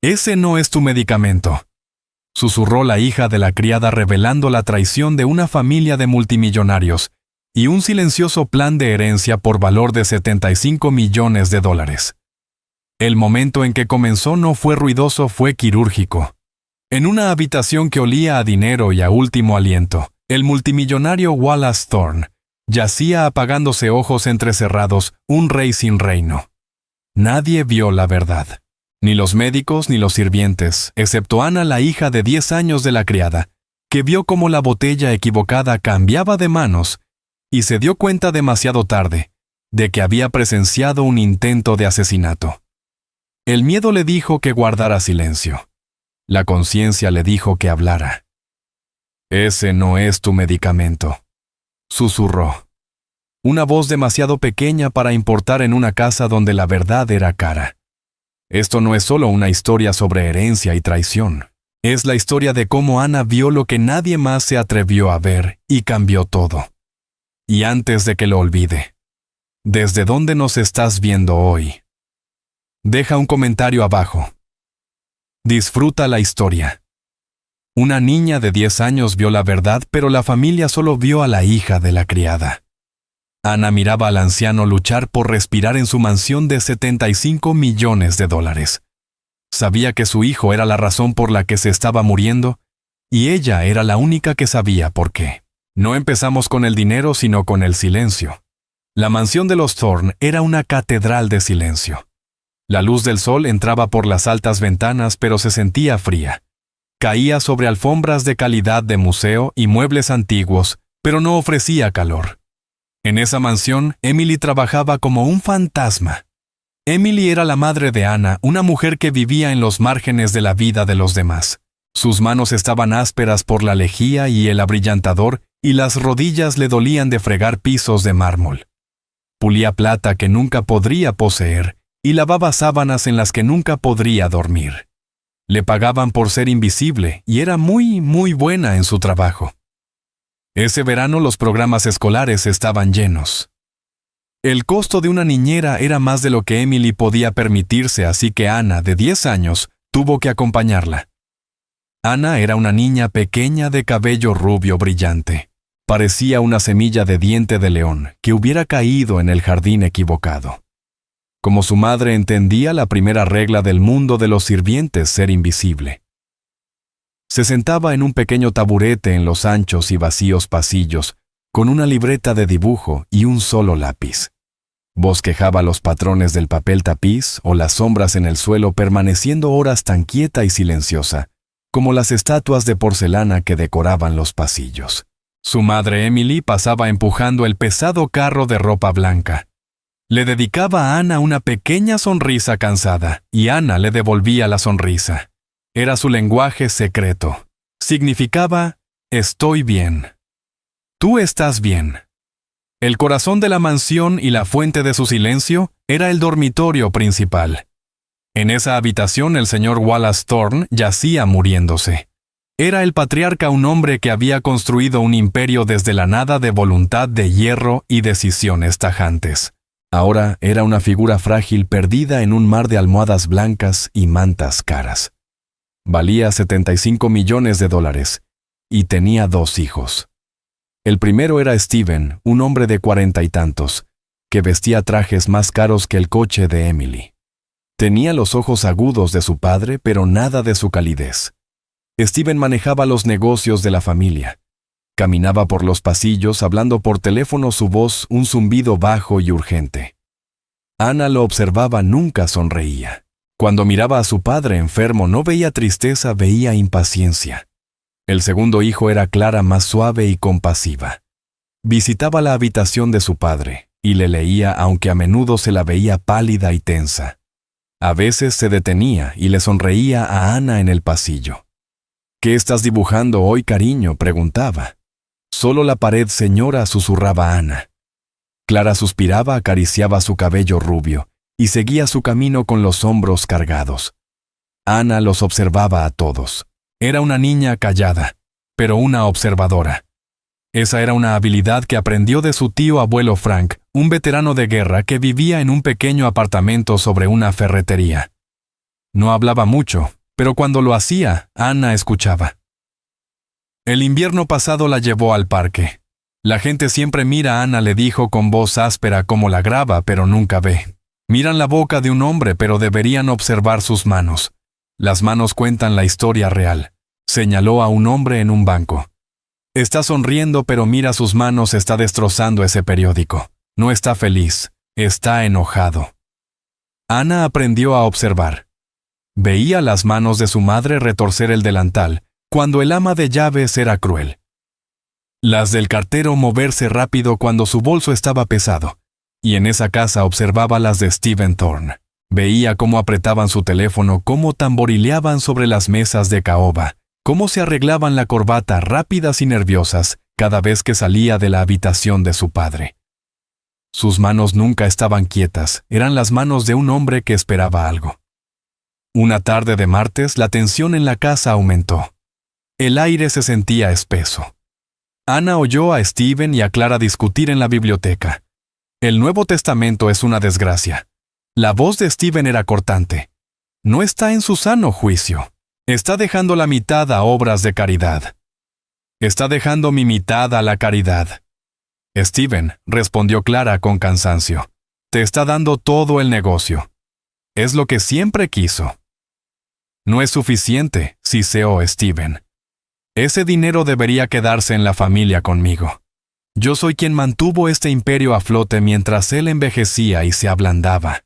Ese no es tu medicamento, susurró la hija de la criada revelando la traición de una familia de multimillonarios y un silencioso plan de herencia por valor de $75 millones. El momento en que comenzó no fue ruidoso, fue quirúrgico. En una habitación que olía a dinero y a último aliento, el multimillonario Wallace Thorne yacía apagándose ojos entrecerrados, un rey sin reino. Nadie vio la verdad. Ni los médicos ni los sirvientes, excepto Ana, la hija de 10 años de la criada, que vio cómo la botella equivocada cambiaba de manos y se dio cuenta demasiado tarde de que había presenciado un intento de asesinato. El miedo le dijo que guardara silencio. La conciencia le dijo que hablara. «Ese no es tu medicamento», susurró. Una voz demasiado pequeña para importar en una casa donde la verdad era cara. Esto no es solo una historia sobre herencia y traición. Es la historia de cómo Ana vio lo que nadie más se atrevió a ver y cambió todo. Y antes de que lo olvide, ¿desde dónde nos estás viendo hoy? Deja un comentario abajo. Disfruta la historia. Una niña de 10 años vio la verdad, pero la familia solo vio a la hija de la criada. Ana miraba al anciano luchar por respirar en su mansión de $75 millones. Sabía que su hijo era la razón por la que se estaba muriendo, y ella era la única que sabía por qué. No empezamos con el dinero, sino con el silencio. La mansión de los Thorne era una catedral de silencio. La luz del sol entraba por las altas ventanas, pero se sentía fría. Caía sobre alfombras de calidad de museo y muebles antiguos, pero no ofrecía calor. En esa mansión, Emily trabajaba como un fantasma. Emily era la madre de Ana, una mujer que vivía en los márgenes de la vida de los demás. Sus manos estaban ásperas por la lejía y el abrillantador, y las rodillas le dolían de fregar pisos de mármol. Pulía plata que nunca podría poseer, y lavaba sábanas en las que nunca podría dormir. Le pagaban por ser invisible, y era muy buena en su trabajo. Ese verano los programas escolares estaban llenos. El costo de una niñera era más de lo que Emily podía permitirse, así que Ana, de 10 años, tuvo que acompañarla. Ana era una niña pequeña de cabello rubio brillante. Parecía una semilla de diente de león que hubiera caído en el jardín equivocado. Como su madre entendía la primera regla del mundo de los sirvientes, ser invisible. Se sentaba en un pequeño taburete en los anchos y vacíos pasillos, con una libreta de dibujo y un solo lápiz. Bosquejaba los patrones del papel tapiz o las sombras en el suelo, permaneciendo horas tan quieta y silenciosa, como las estatuas de porcelana que decoraban los pasillos. Su madre Emily pasaba empujando el pesado carro de ropa blanca. Le dedicaba a Ana una pequeña sonrisa cansada, y Ana le devolvía la sonrisa. Era su lenguaje secreto. Significaba, estoy bien. Tú estás bien. El corazón de la mansión y la fuente de su silencio era el dormitorio principal. En esa habitación el señor Wallace Thorne yacía muriéndose. Era el patriarca, un hombre que había construido un imperio desde la nada de voluntad de hierro y decisiones tajantes. Ahora era una figura frágil perdida en un mar de almohadas blancas y mantas caras. Valía $75 millones y tenía 2 hijos. El primero era Steven, un hombre de 40 y tantos, que vestía trajes más caros que el coche de Emily. Tenía los ojos agudos de su padre, pero nada de su calidez. Steven manejaba los negocios de la familia. Caminaba por los pasillos hablando por teléfono, su voz un zumbido bajo y urgente. Ana lo observaba, nunca sonreía. Cuando miraba a su padre enfermo no veía tristeza, veía impaciencia. El segundo hijo era Clara, más suave y compasiva. Visitaba la habitación de su padre y le leía, aunque a menudo se la veía pálida y tensa. A veces se detenía y le sonreía a Ana en el pasillo. «¿Qué estás dibujando hoy, cariño?», preguntaba. «Solo la pared, señora», susurraba Ana. Clara suspiraba, acariciaba su cabello rubio y seguía su camino con los hombros cargados. Ana los observaba a todos. Era una niña callada, pero una observadora. Esa era una habilidad que aprendió de su tío abuelo Frank, un veterano de guerra que vivía en un pequeño apartamento sobre una ferretería. No hablaba mucho, pero cuando lo hacía, Ana escuchaba. El invierno pasado la llevó al parque. La gente siempre mira a Ana, le dijo con voz áspera, como la grava, pero nunca ve. Miran la boca de un hombre, pero deberían observar sus manos. Las manos cuentan la historia real. Señaló a un hombre en un banco. Está sonriendo, pero mira sus manos, está destrozando ese periódico. No está feliz, está enojado. Ana aprendió a observar. Veía las manos de su madre retorcer el delantal, cuando el ama de llaves era cruel. Las del cartero moverse rápido cuando su bolso estaba pesado. Y en esa casa observaba las de Stephen Thorne. Veía cómo apretaban su teléfono, cómo tamborileaban sobre las mesas de caoba, cómo se arreglaban la corbata rápidas y nerviosas cada vez que salía de la habitación de su padre. Sus manos nunca estaban quietas, eran las manos de un hombre que esperaba algo. Una tarde de martes, la tensión en la casa aumentó. El aire se sentía espeso. Ana oyó a Stephen y a Clara discutir en la biblioteca. El Nuevo Testamento es una desgracia. La voz de Stephen era cortante. No está en su sano juicio. Está dejando la mitad a obras de caridad. Está dejando mi mitad a la caridad. Stephen, respondió Clara con cansancio. Te está dando todo el negocio. Es lo que siempre quiso. No es suficiente, siseó Stephen. Ese dinero debería quedarse en la familia conmigo. Yo soy quien mantuvo este imperio a flote mientras él envejecía y se ablandaba.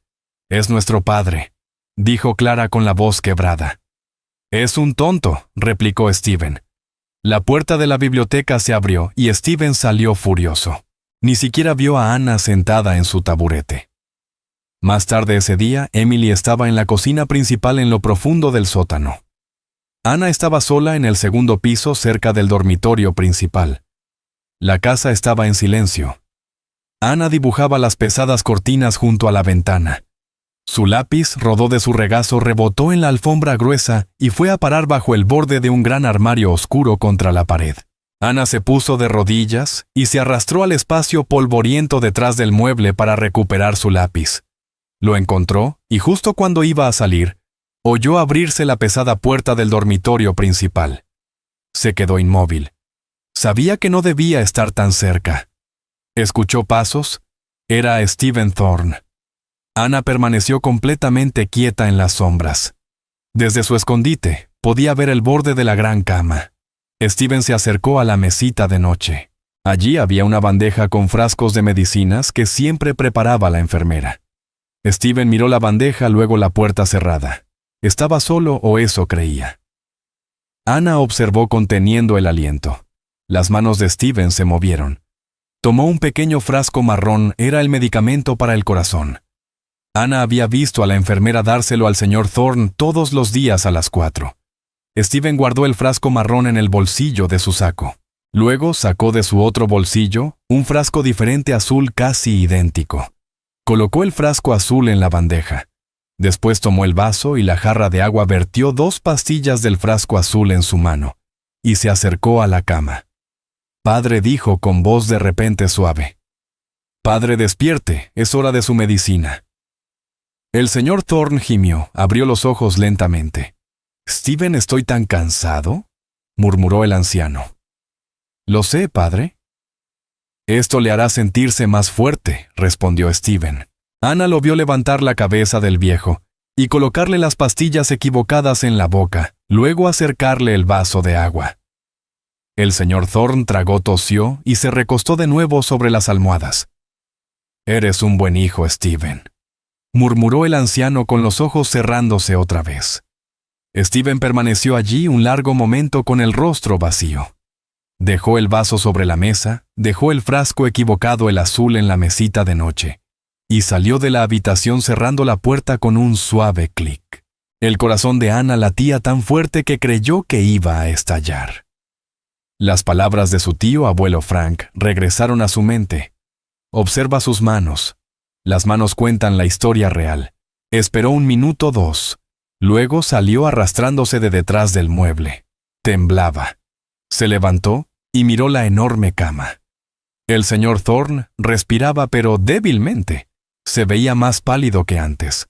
Es nuestro padre, dijo Clara con la voz quebrada. Es un tonto, replicó Stephen. La puerta de la biblioteca se abrió y Stephen salió furioso. Ni siquiera vio a Ana sentada en su taburete. Más tarde ese día, Emily estaba en la cocina principal en lo profundo del sótano. Ana estaba sola en el segundo piso cerca del dormitorio principal. La casa estaba en silencio. Ana dibujaba las pesadas cortinas junto a la ventana. Su lápiz rodó de su regazo, rebotó en la alfombra gruesa y fue a parar bajo el borde de un gran armario oscuro contra la pared. Ana se puso de rodillas y se arrastró al espacio polvoriento detrás del mueble para recuperar su lápiz. Lo encontró y justo cuando iba a salir, oyó abrirse la pesada puerta del dormitorio principal. Se quedó inmóvil. Sabía que no debía estar tan cerca. Escuchó pasos. Era Stephen Thorne. Ana permaneció completamente quieta en las sombras. Desde su escondite, podía ver el borde de la gran cama. Stephen se acercó a la mesita de noche. Allí había una bandeja con frascos de medicinas que siempre preparaba la enfermera. Stephen miró la bandeja, luego la puerta cerrada. ¿Estaba solo o eso creía? Ana observó conteniendo el aliento. Las manos de Stephen se movieron. Tomó un pequeño frasco marrón, era el medicamento para el corazón. Ana había visto a la enfermera dárselo al señor Thorne todos los días a las 4. Stephen guardó el frasco marrón en el bolsillo de su saco. Luego sacó de su otro bolsillo un frasco diferente azul casi idéntico. Colocó el frasco azul en la bandeja. Después tomó el vaso y la jarra de agua, vertió 2 pastillas del frasco azul en su mano y se acercó a la cama. Padre, dijo con voz de repente suave. Padre, despierte, es hora de su medicina. El señor Thorne gimió, abrió los ojos lentamente. «Stephen, estoy tan cansado», murmuró el anciano. «Lo sé, padre». «Esto le hará sentirse más fuerte», respondió Stephen. Ana lo vio levantar la cabeza del viejo y colocarle las pastillas equivocadas en la boca, luego acercarle el vaso de agua. El señor Thorne tragó, tosió y se recostó de nuevo sobre las almohadas. «Eres un buen hijo, Stephen», murmuró el anciano con los ojos cerrándose otra vez. Stephen permaneció allí un largo momento con el rostro vacío. Dejó el vaso sobre la mesa, dejó el frasco equivocado, el azul, en la mesita de noche, y salió de la habitación cerrando la puerta con un suave clic. El corazón de Ana latía tan fuerte que creyó que iba a estallar. Las palabras de su tío abuelo Frank regresaron a su mente. Observa sus manos. Las manos cuentan la historia real. Esperó 1 minuto, 2. Luego salió arrastrándose de detrás del mueble. Temblaba. Se levantó y miró la enorme cama. El señor Thorne respiraba, pero débilmente. Se veía más pálido que antes.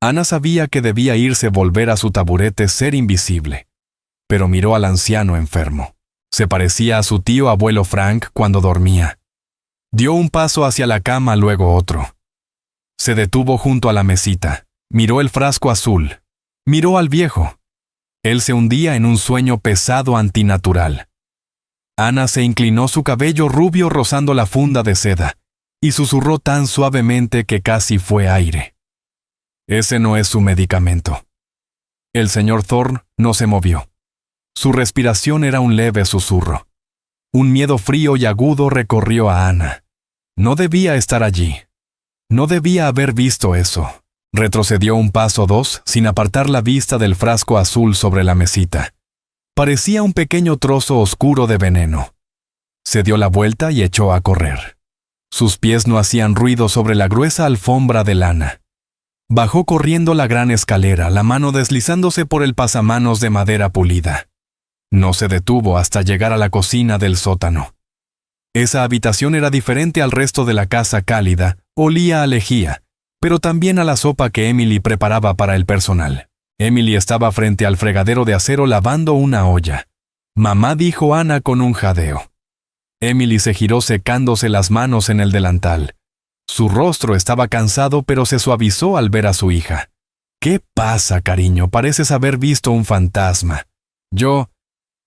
Ana sabía que debía irse, volver a su taburete, ser invisible. Pero miró al anciano enfermo. Se parecía a su tío abuelo Frank cuando dormía. Dio un paso hacia la cama, luego otro. Se detuvo junto a la mesita. Miró el frasco azul. Miró al viejo. Él se hundía en un sueño pesado, antinatural. Ana se inclinó, su cabello rubio rozando la funda de seda, y susurró tan suavemente que casi fue aire. Ese no es su medicamento. El señor Thorne no se movió. Su respiración era un leve susurro. Un miedo frío y agudo recorrió a Ana. No debía estar allí. No debía haber visto eso. Retrocedió un paso o dos, sin apartar la vista del frasco azul sobre la mesita. Parecía un pequeño trozo oscuro de veneno. Se dio la vuelta y echó a correr. Sus pies no hacían ruido sobre la gruesa alfombra de lana. Bajó corriendo la gran escalera, la mano deslizándose por el pasamanos de madera pulida. No se detuvo hasta llegar a la cocina del sótano. Esa habitación era diferente al resto de la casa, cálida, olía a lejía, pero también a la sopa que Emily preparaba para el personal. Emily estaba frente al fregadero de acero lavando una olla. «Mamá», dijo Ana con un jadeo. Emily se giró secándose las manos en el delantal. Su rostro estaba cansado, pero se suavizó al ver a su hija. «¿Qué pasa, cariño? Pareces haber visto un fantasma».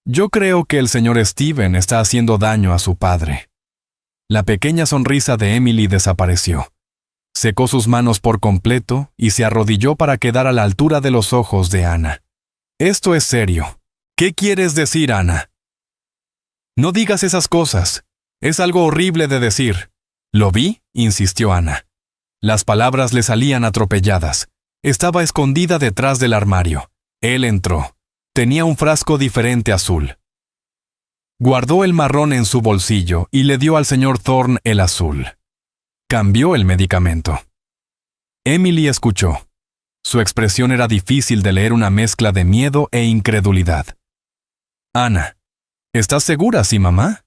Yo creo que el señor Steven está haciendo daño a su padre». La pequeña sonrisa de Emily desapareció. Secó sus manos por completo y se arrodilló para quedar a la altura de los ojos de Ana. «Esto es serio. ¿Qué quieres decir, Ana?» «No digas esas cosas. Es algo horrible de decir». «¿Lo vi?», insistió Ana. Las palabras le salían atropelladas. Estaba escondida detrás del armario. Él entró. Tenía un frasco diferente azul. Guardó el marrón en su bolsillo y le dio al señor Thorne el azul. Cambió el medicamento. Emily escuchó. Su expresión era difícil de leer, una mezcla de miedo e incredulidad. «Ana, ¿estás segura, sí, mamá?»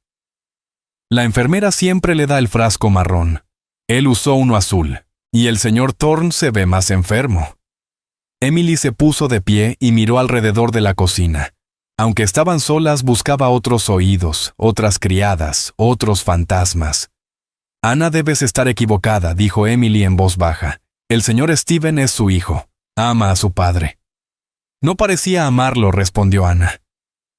La enfermera siempre le da el frasco marrón. Él usó uno azul, y el señor Thorne se ve más enfermo. Emily se puso de pie y miró alrededor de la cocina. Aunque estaban solas, buscaba otros oídos, otras criadas, otros fantasmas. «Ana, debes estar equivocada», dijo Emily en voz baja. «El señor Steven es su hijo. Ama a su padre». «No parecía amarlo», respondió Ana.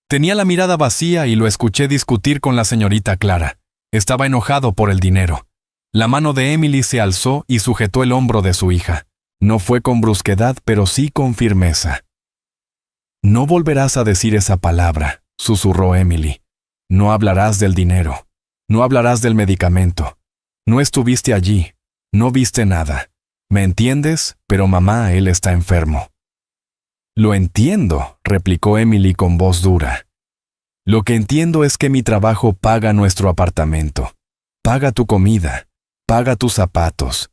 «Tenía la mirada vacía y lo escuché discutir con la señorita Clara. Estaba enojado por el dinero». La mano de Emily se alzó y sujetó el hombro de su hija. No fue con brusquedad, pero sí con firmeza. «No volverás a decir esa palabra», susurró Emily. «No hablarás del dinero. No hablarás del medicamento. No estuviste allí. No viste nada. ¿Me entiendes? Pero mamá, él está enfermo». «Lo entiendo», replicó Emily con voz dura. «Lo que entiendo es que mi trabajo paga nuestro apartamento. Paga tu comida. Paga tus zapatos.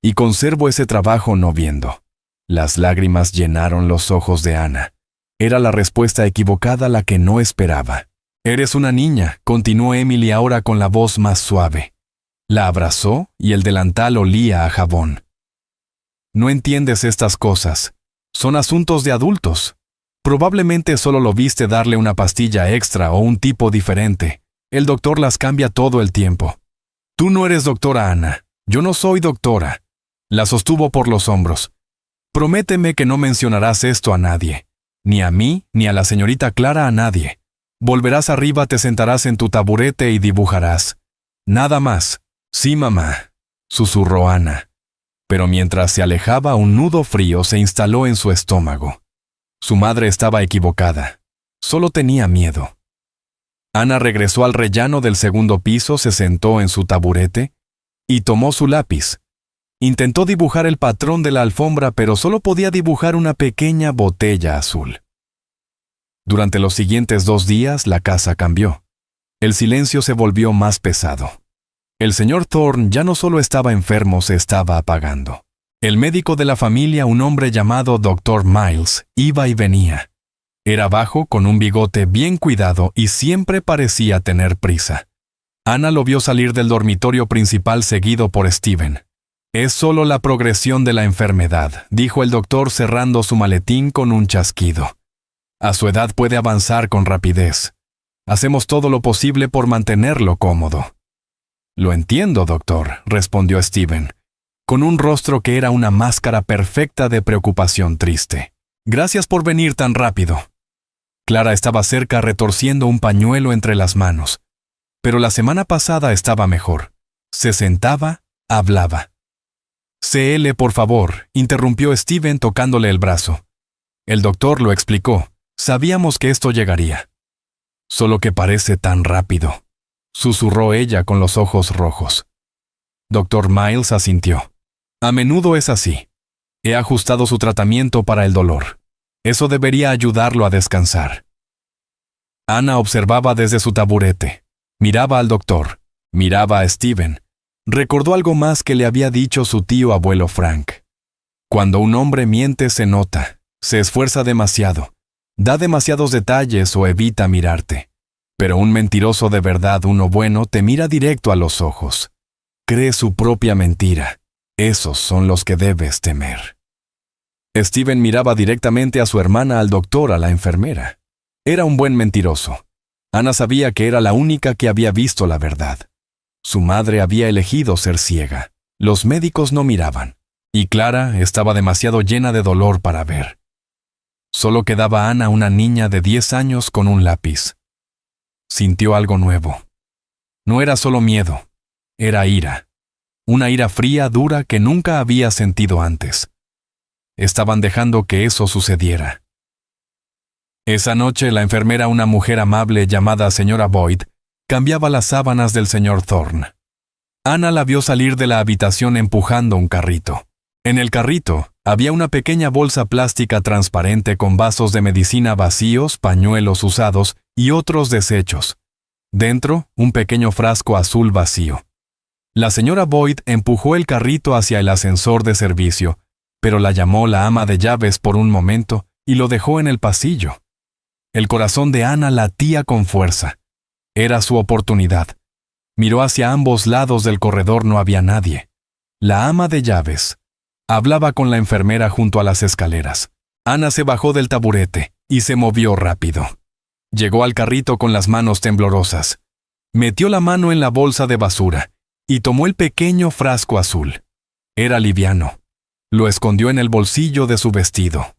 Y conservo ese trabajo no viendo». Las lágrimas llenaron los ojos de Ana. Era la respuesta equivocada, la que no esperaba. «Eres una niña», continuó Emily ahora con la voz más suave. La abrazó y el delantal olía a jabón. «No entiendes estas cosas. Son asuntos de adultos. Probablemente solo lo viste darle una pastilla extra o un tipo diferente. El doctor las cambia todo el tiempo. Tú no eres doctora, Ana. Yo no soy doctora». La sostuvo por los hombros. «Prométeme que no mencionarás esto a nadie. Ni a mí, ni a la señorita Clara, a nadie. Volverás arriba, te sentarás en tu taburete y dibujarás. Nada más». «Sí, mamá», susurró Ana. Pero mientras se alejaba, un nudo frío se instaló en su estómago. Su madre estaba equivocada. Solo tenía miedo. Ana regresó al rellano del segundo piso, se sentó en su taburete y tomó su lápiz. Intentó dibujar el patrón de la alfombra, pero solo podía dibujar una pequeña botella azul. Durante los siguientes 2 días, la casa cambió. El silencio se volvió más pesado. El señor Thorne ya no solo estaba enfermo, se estaba apagando. El médico de la familia, un hombre llamado Dr. Miles, iba y venía. Era bajo, con un bigote bien cuidado y siempre parecía tener prisa. Ana lo vio salir del dormitorio principal seguido por Steven. Es solo la progresión de la enfermedad, dijo el doctor cerrando su maletín con un chasquido. A su edad puede avanzar con rapidez. Hacemos todo lo posible por mantenerlo cómodo. Lo entiendo, doctor, respondió Steven, con un rostro que era una máscara perfecta de preocupación triste. Gracias por venir tan rápido. Clara estaba cerca retorciendo un pañuelo entre las manos. Pero la semana pasada estaba mejor. Se sentaba, hablaba. CL, por favor, interrumpió Steven tocándole el brazo. El doctor lo explicó. Sabíamos que esto llegaría. Solo que parece tan rápido, susurró ella con los ojos rojos. Dr. Miles asintió. A menudo es así. He ajustado su tratamiento para el dolor. Eso debería ayudarlo a descansar. Ana observaba desde su taburete. Miraba al doctor. Miraba a Steven. Recordó algo más que le había dicho su tío abuelo Frank. Cuando un hombre miente se nota, se esfuerza demasiado, da demasiados detalles o evita mirarte. Pero un mentiroso de verdad, uno bueno, te mira directo a los ojos. Cree su propia mentira. Esos son los que debes temer. Steven miraba directamente a su hermana, al doctor, a la enfermera. Era un buen mentiroso. Ana sabía que era la única que había visto la verdad. Su madre había elegido ser ciega. Los médicos no miraban. Y Clara estaba demasiado llena de dolor para ver. Solo quedaba Ana, una niña de 10 años con un lápiz. Sintió algo nuevo. No era solo miedo, era ira. Una ira fría, dura, que nunca había sentido antes. Estaban dejando que eso sucediera. Esa noche la enfermera, una mujer amable llamada señora Boyd, cambiaba las sábanas del señor Thorne. Ana la vio salir de la habitación empujando un carrito. En el carrito había una pequeña bolsa plástica transparente con vasos de medicina vacíos, pañuelos usados y otros desechos. Dentro, un pequeño frasco azul vacío. La señora Boyd empujó el carrito hacia el ascensor de servicio, pero la llamó la ama de llaves por un momento y lo dejó en el pasillo. El corazón de Ana latía con fuerza. Era su oportunidad. Miró hacia ambos lados del corredor, no había nadie. La ama de llaves hablaba con la enfermera junto a las escaleras. Ana se bajó del taburete y se movió rápido. Llegó al carrito con las manos temblorosas. Metió la mano en la bolsa de basura y tomó el pequeño frasco azul. Era liviano. Lo escondió en el bolsillo de su vestido.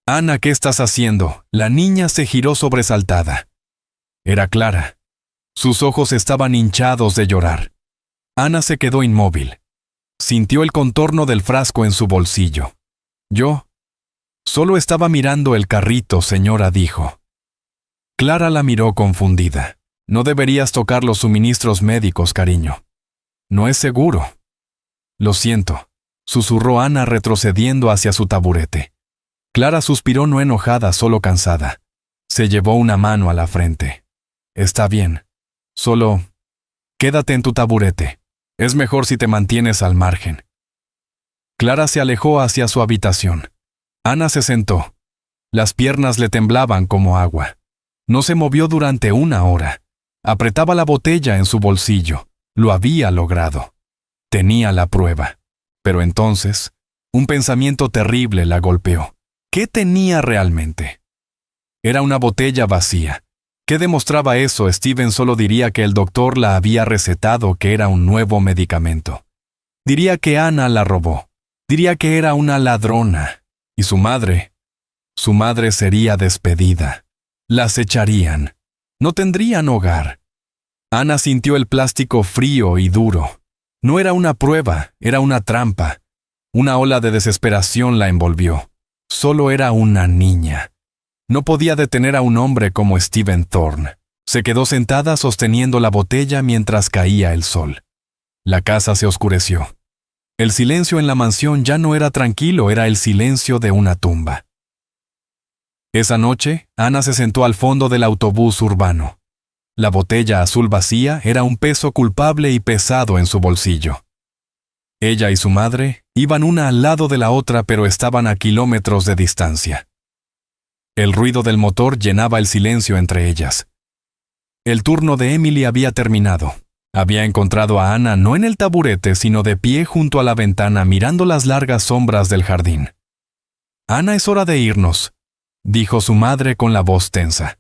Ana, ¿qué estás haciendo? La niña se giró sobresaltada. Era Clara. Sus ojos estaban hinchados de llorar. Ana se quedó inmóvil. Sintió el contorno del frasco en su bolsillo. Yo solo estaba mirando el carrito, señora, dijo. Clara la miró confundida. No deberías tocar los suministros médicos, cariño. No es seguro. Lo siento, susurró Ana retrocediendo hacia su taburete. Clara suspiró, no enojada, solo cansada. Se llevó una mano a la frente. Está bien. Solo quédate en tu taburete. Es mejor si te mantienes al margen. Clara se alejó hacia su habitación. Ana se sentó. Las piernas le temblaban como agua. No se movió durante 1 hora. Apretaba la botella en su bolsillo. Lo había logrado. Tenía la prueba. Pero entonces, un pensamiento terrible la golpeó. ¿Qué tenía realmente? Era una botella vacía. ¿Qué demostraba eso? Steven solo diría que el doctor la había recetado, que era un nuevo medicamento. Diría que Ana la robó. Diría que era una ladrona. Y su madre sería despedida. Las echarían. No tendrían hogar. Ana sintió el plástico frío y duro. No era una prueba, era una trampa. Una ola de desesperación la envolvió. Solo era una niña. No podía detener a un hombre como Steven Thorne. Se quedó sentada sosteniendo la botella mientras caía el sol. La casa se oscureció. El silencio en la mansión ya no era tranquilo, era el silencio de una tumba. Esa noche, Ana se sentó al fondo del autobús urbano. La botella azul vacía era un peso culpable y pesado en su bolsillo. Ella y su madre iban una al lado de la otra, pero estaban a kilómetros de distancia. El ruido del motor llenaba el silencio entre ellas. El turno de Emily había terminado. Había encontrado a Ana no en el taburete, sino de pie junto a la ventana mirando las largas sombras del jardín. «Ana, es hora de irnos», dijo su madre con la voz tensa.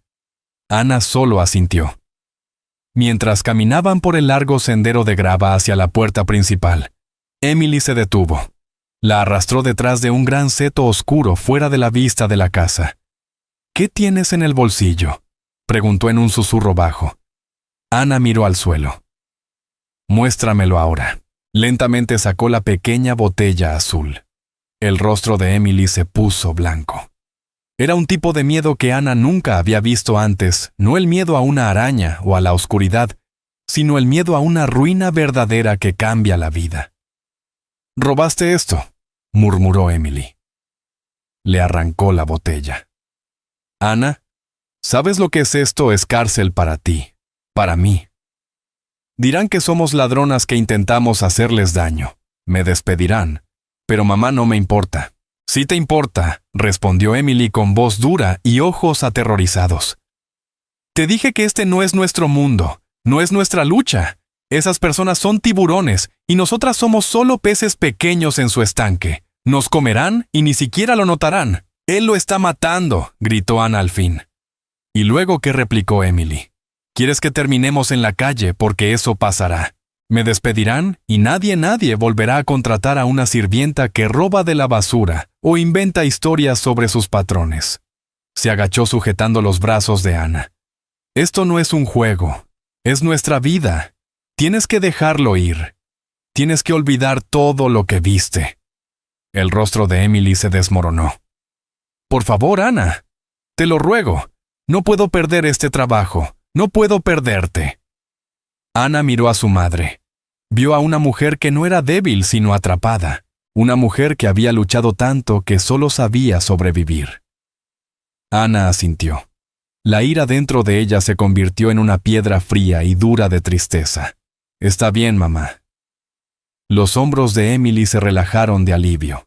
Ana solo asintió. Mientras caminaban por el largo sendero de grava hacia la puerta principal, Emily se detuvo. La arrastró detrás de un gran seto oscuro fuera de la vista de la casa. «¿Qué tienes en el bolsillo?», preguntó en un susurro bajo. Ana miró al suelo. «Muéstramelo ahora». Lentamente sacó la pequeña botella azul. El rostro de Emily se puso blanco. Era un tipo de miedo que Ana nunca había visto antes, no el miedo a una araña o a la oscuridad, sino el miedo a una ruina verdadera que cambia la vida. «¿Robaste esto?», murmuró Emily. Le arrancó la botella. «Ana, ¿sabes lo que es esto? Es cárcel para ti, para mí. Dirán que somos ladronas que intentamos hacerles daño. Me despedirán. Pero mamá, no me importa». «Sí te importa», respondió Emily con voz dura y ojos aterrorizados. «Te dije que este no es nuestro mundo, no es nuestra lucha. Esas personas son tiburones y nosotras somos solo peces pequeños en su estanque. Nos comerán y ni siquiera lo notarán». «Él lo está matando», gritó Ana al fin. «¿Y luego qué?», replicó Emily. «¿Quieres que terminemos en la calle? Porque eso pasará. Me despedirán y nadie volverá a contratar a una sirvienta que roba de la basura o inventa historias sobre sus patrones». Se agachó sujetando los brazos de Ana. «Esto no es un juego, es nuestra vida. Tienes que dejarlo ir. Tienes que olvidar todo lo que viste». El rostro de Emily se desmoronó. «Por favor, Ana, te lo ruego. No puedo perder este trabajo. No puedo perderte». Ana miró a su madre. Vio a una mujer que no era débil sino atrapada, una mujer que había luchado tanto que solo sabía sobrevivir. Ana asintió. La ira dentro de ella se convirtió en una piedra fría y dura de tristeza. «Está bien, mamá». Los hombros de Emily se relajaron de alivio.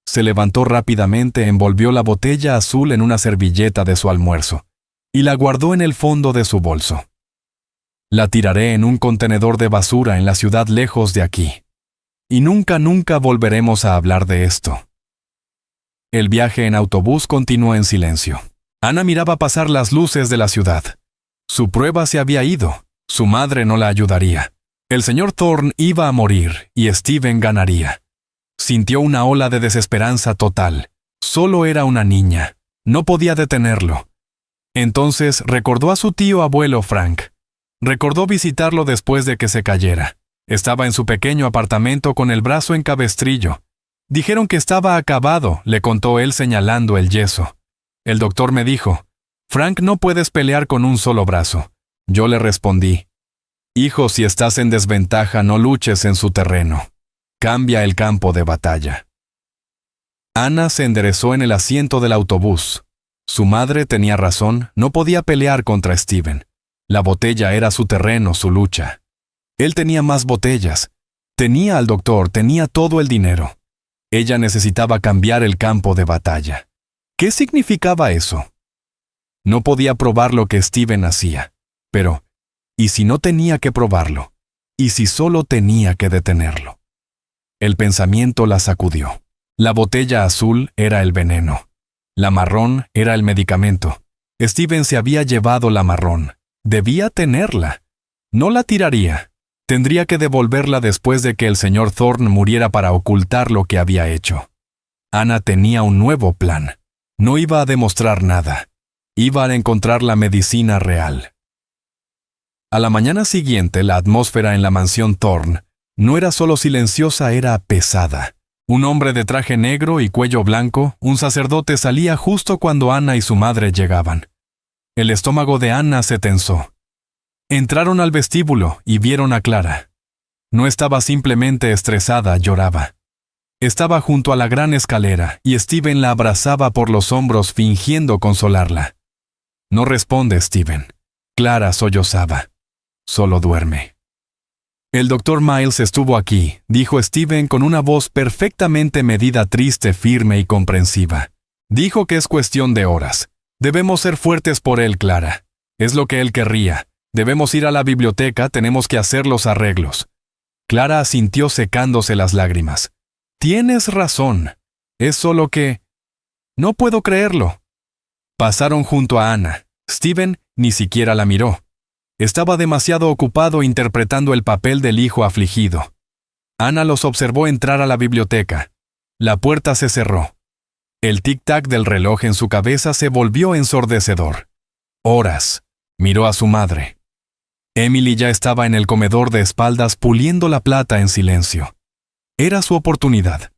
Se levantó rápidamente, envolvió la botella azul en una servilleta de su almuerzo y la guardó en el fondo de su bolso. «La tiraré en un contenedor de basura en la ciudad lejos de aquí. Y nunca volveremos a hablar de esto». El viaje en autobús continuó en silencio. Ana miraba pasar las luces de la ciudad. Su prueba se había ido. Su madre no la ayudaría. El señor Thorne iba a morir y Steven ganaría. Sintió una ola de desesperanza total. Solo era una niña. No podía detenerlo. Entonces recordó a su tío abuelo Frank. Recordó visitarlo después de que se cayera. Estaba en su pequeño apartamento con el brazo en cabestrillo. «Dijeron que estaba acabado», le contó él señalando el yeso. «El doctor me dijo, Frank, no puedes pelear con un solo brazo». Yo le respondí, «Hijo, si estás en desventaja, no luches en su terreno. Cambia el campo de batalla». Ana se enderezó en el asiento del autobús. Su madre tenía razón, no podía pelear contra Steven. La botella era su terreno, su lucha. Él tenía más botellas. Tenía al doctor, tenía todo el dinero. Ella necesitaba cambiar el campo de batalla. ¿Qué significaba eso? No podía probar lo que Steven hacía. Pero, ¿y si no tenía que probarlo? ¿Y si solo tenía que detenerlo? El pensamiento la sacudió. La botella azul era el veneno. La marrón era el medicamento. Steven se había llevado la marrón. Debía tenerla. No la tiraría. Tendría que devolverla después de que el señor Thorne muriera para ocultar lo que había hecho. Ana tenía un nuevo plan. No iba a demostrar nada. Iba a encontrar la medicina real. A la mañana siguiente, la atmósfera en la mansión Thorne no era solo silenciosa, era pesada. Un hombre de traje negro y cuello blanco, un sacerdote, salía justo cuando Ana y su madre llegaban. El estómago de Ana se tensó. Entraron al vestíbulo y vieron a Clara. No estaba simplemente estresada, lloraba. Estaba junto a la gran escalera y Steven la abrazaba por los hombros fingiendo consolarla. «No responde, Steven». Clara sollozaba. «Solo duerme». «El doctor Miles estuvo aquí», dijo Steven con una voz perfectamente medida, triste, firme y comprensiva. «Dijo que es cuestión de horas. Debemos ser fuertes por él, Clara. Es lo que él querría. Debemos ir a la biblioteca, tenemos que hacer los arreglos. Clara asintió secándose las lágrimas. Tienes razón. Es solo que... No puedo creerlo. Pasaron junto a Ana. Steven ni siquiera la miró. Estaba demasiado ocupado interpretando el papel del hijo afligido. Ana los observó entrar a la biblioteca. La puerta se cerró. El tic-tac del reloj en su cabeza se volvió ensordecedor. Horas. Miró a su madre. Emily ya estaba en el comedor de espaldas puliendo la plata en silencio. Era su oportunidad.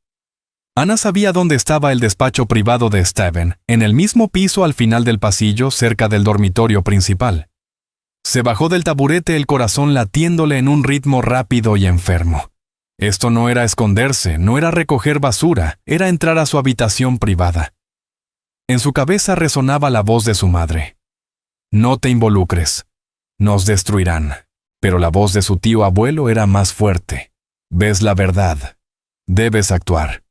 Ana sabía dónde estaba el despacho privado de Steven, en el mismo piso al final del pasillo, cerca del dormitorio principal. Se bajó del taburete, el corazón latiéndole en un ritmo rápido y enfermo. Esto no era esconderse, no era recoger basura, era entrar a su habitación privada. En su cabeza resonaba la voz de su madre. No te involucres. Nos destruirán. Pero la voz de su tío abuelo era más fuerte. Ves la verdad. Debes actuar.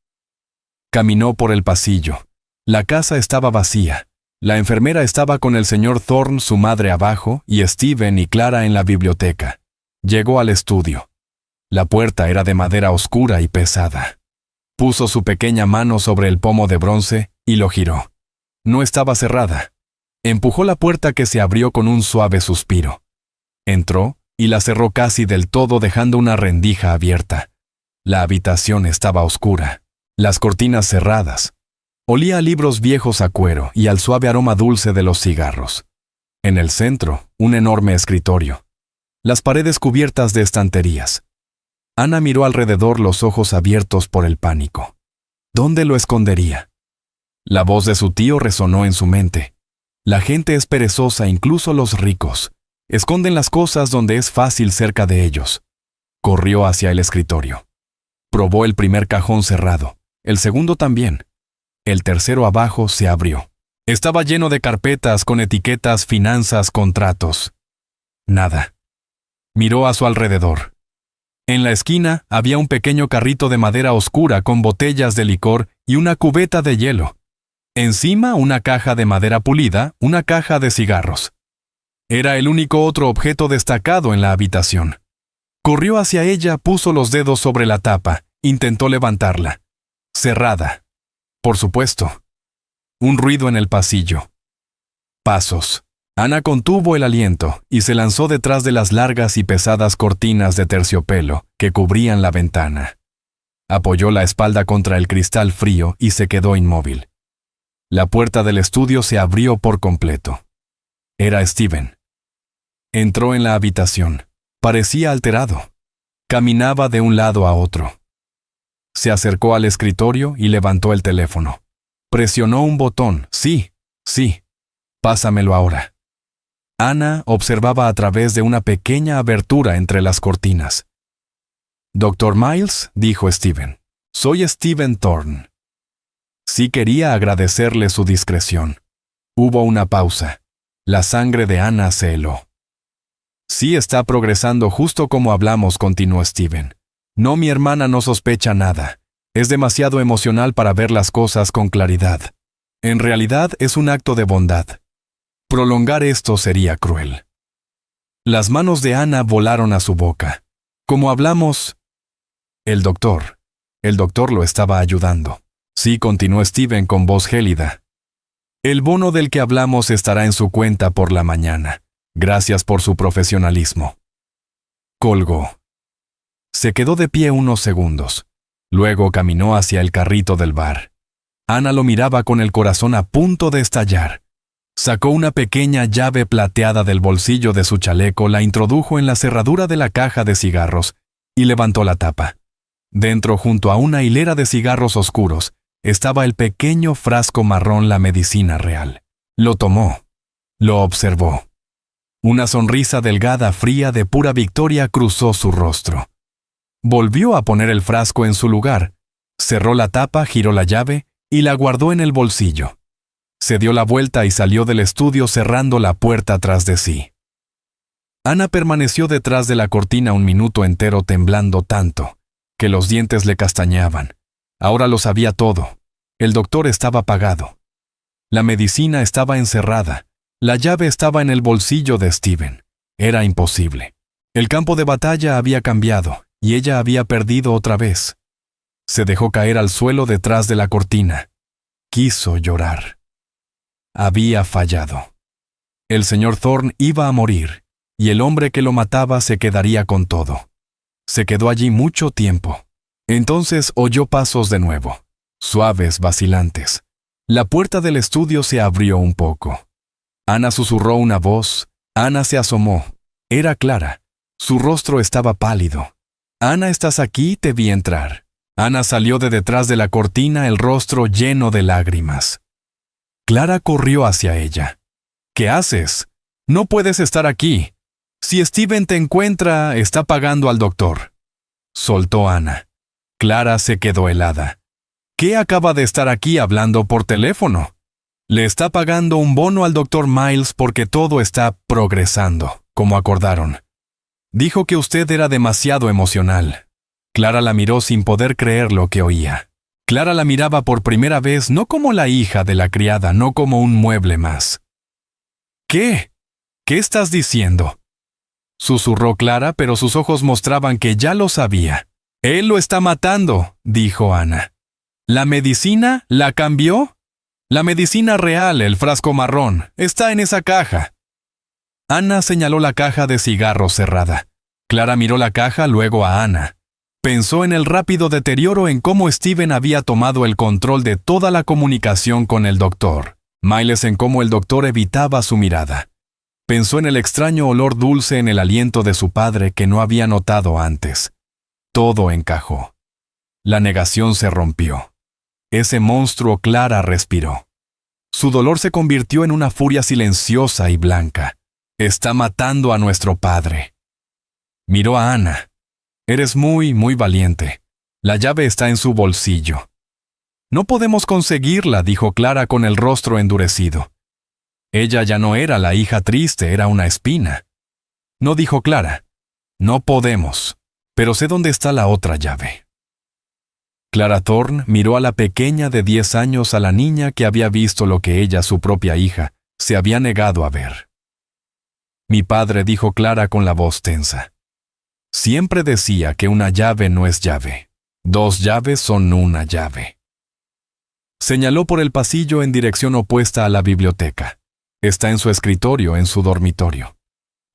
Caminó por el pasillo. La casa estaba vacía. La enfermera estaba con el señor Thorne, su madre abajo, y Steven y Clara en la biblioteca. Llegó al estudio. La puerta era de madera oscura y pesada. Puso su pequeña mano sobre el pomo de bronce y lo giró. No estaba cerrada. Empujó la puerta, que se abrió con un suave suspiro. Entró y la cerró casi del todo, dejando una rendija abierta. La habitación estaba oscura, las cortinas cerradas. Olía a libros viejos, a cuero y al suave aroma dulce de los cigarros. En el centro, un enorme escritorio. Las paredes cubiertas de estanterías. Ana miró alrededor, los ojos abiertos por el pánico. ¿Dónde lo escondería? La voz de su tío resonó en su mente. La gente es perezosa, incluso los ricos. Esconden las cosas donde es fácil, cerca de ellos. Corrió hacia el escritorio. Probó el primer cajón cerrado, el segundo también. El tercero abajo se abrió. Estaba lleno de carpetas con etiquetas, finanzas, contratos. Nada. Miró a su alrededor. En la esquina había un pequeño carrito de madera oscura con botellas de licor y una cubeta de hielo. Encima, una caja de madera pulida, una caja de cigarros. Era el único otro objeto destacado en la habitación. Corrió hacia ella, puso los dedos sobre la tapa, intentó levantarla. Cerrada. Por supuesto. Un ruido en el pasillo. Pasos. Ana contuvo el aliento y se lanzó detrás de las largas y pesadas cortinas de terciopelo que cubrían la ventana. Apoyó la espalda contra el cristal frío y se quedó inmóvil. La puerta del estudio se abrió por completo. Era Steven. Entró en la habitación. Parecía alterado. Caminaba de un lado a otro. Se acercó al escritorio y levantó el teléfono. Presionó un botón. Sí. Pásamelo ahora. Ana observaba a través de una pequeña abertura entre las cortinas. «Dr. Miles», dijo Steven. «Soy Steven Thorne». Sí quería agradecerle su discreción. Hubo una pausa. La sangre de Ana se heló. «Sí, está progresando justo como hablamos», continuó Steven. «No, mi hermana no sospecha nada. Es demasiado emocional para ver las cosas con claridad. En realidad es un acto de bondad. Prolongar esto sería cruel». Las manos de Ana volaron a su boca. «Como hablamos...» El doctor lo estaba ayudando. «Sí», continuó Steven con voz gélida. «El bono del que hablamos estará en su cuenta por la mañana. Gracias por su profesionalismo». Colgó. Se quedó de pie unos segundos. Luego caminó hacia el carrito del bar. Ana lo miraba con el corazón a punto de estallar. Sacó una pequeña llave plateada del bolsillo de su chaleco, la introdujo en la cerradura de la caja de cigarros y levantó la tapa. Dentro, junto a una hilera de cigarros oscuros, estaba el pequeño frasco marrón, la medicina real. Lo tomó. Lo observó. Una sonrisa delgada, fría, de pura victoria cruzó su rostro. Volvió a poner el frasco en su lugar. Cerró la tapa, giró la llave y la guardó en el bolsillo. Se dio la vuelta y salió del estudio, cerrando la puerta tras de sí. Ana permaneció detrás de la cortina un minuto entero, temblando tanto que los dientes le castañaban. Ahora lo sabía todo. El doctor estaba pagado. La medicina estaba encerrada. La llave estaba en el bolsillo de Steven. Era imposible. El campo de batalla había cambiado, y ella había perdido otra vez. Se dejó caer al suelo detrás de la cortina. Quiso llorar. Había fallado. El señor Thorne iba a morir, y el hombre que lo mataba se quedaría con todo. Se quedó allí mucho tiempo. Entonces oyó pasos de nuevo, suaves, vacilantes. La puerta del estudio se abrió un poco. Ana susurró una voz. Ana se asomó. Era Clara. Su rostro estaba pálido. «Ana, ¿estás aquí? Te vi entrar». Ana salió de detrás de la cortina, el rostro lleno de lágrimas. Clara corrió hacia ella. «¿Qué haces? No puedes estar aquí. Si Steven te encuentra, está pagando al doctor». Soltó Ana. Clara se quedó helada. «¿Qué acaba de estar aquí hablando por teléfono?» «Le está pagando un bono al doctor Miles porque todo está progresando, como acordaron. Dijo que usted era demasiado emocional». Clara la miró sin poder creer lo que oía. Clara la miraba por primera vez no como la hija de la criada, no como un mueble más. «¿Qué? ¿Qué estás diciendo?», susurró Clara, pero sus ojos mostraban que ya lo sabía. «Él lo está matando», dijo Ana. «¿La medicina la cambió?» «La medicina real, el frasco marrón, está en esa caja». Ana señaló la caja de cigarros cerrada. Clara miró la caja, luego a Ana. Pensó en el rápido deterioro en cómo Steven había tomado el control de toda la comunicación con el doctor. Miles en cómo el doctor evitaba su mirada. Pensó en el extraño olor dulce en el aliento de su padre que no había notado antes. Todo encajó. La negación se rompió. Ese monstruo Clara respiró. Su dolor se convirtió en una furia silenciosa y blanca. «Está matando a nuestro padre». Miró a Ana. «Eres muy valiente. La llave está en su bolsillo». «No podemos conseguirla», dijo Clara con el rostro endurecido. Ella ya no era la hija triste, era una espina. «No», dijo Clara. «No podemos, pero sé dónde está la otra llave». Clara Thorne miró a la pequeña de 10 años, a la niña que había visto lo que ella, su propia hija, se había negado a ver. «Mi padre», dijo Clara con la voz tensa. «Siempre decía que una llave no es llave. 2 llaves son una llave». Señaló por el pasillo en dirección opuesta a la biblioteca. «Está en su escritorio, en su dormitorio».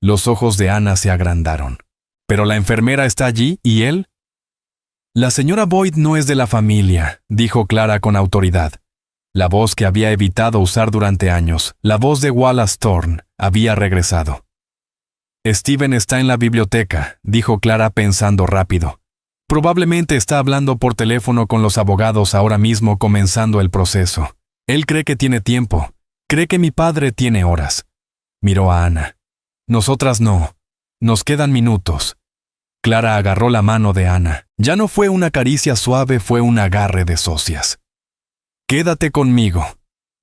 Los ojos de Ana se agrandaron. «¿Pero la enfermera está allí y él?» «La señora Boyd no es de la familia», dijo Clara con autoridad. La voz que había evitado usar durante años, la voz de Wallace Thorne, había regresado. «Steven está en la biblioteca», dijo Clara pensando rápido. «Probablemente está hablando por teléfono con los abogados ahora mismo comenzando el proceso. Él cree que tiene tiempo. Cree que mi padre tiene horas». Miró a Ana. «Nosotras no. Nos quedan minutos». Clara agarró la mano de Ana. Ya no fue una caricia suave, fue un agarre de socias. «Quédate conmigo.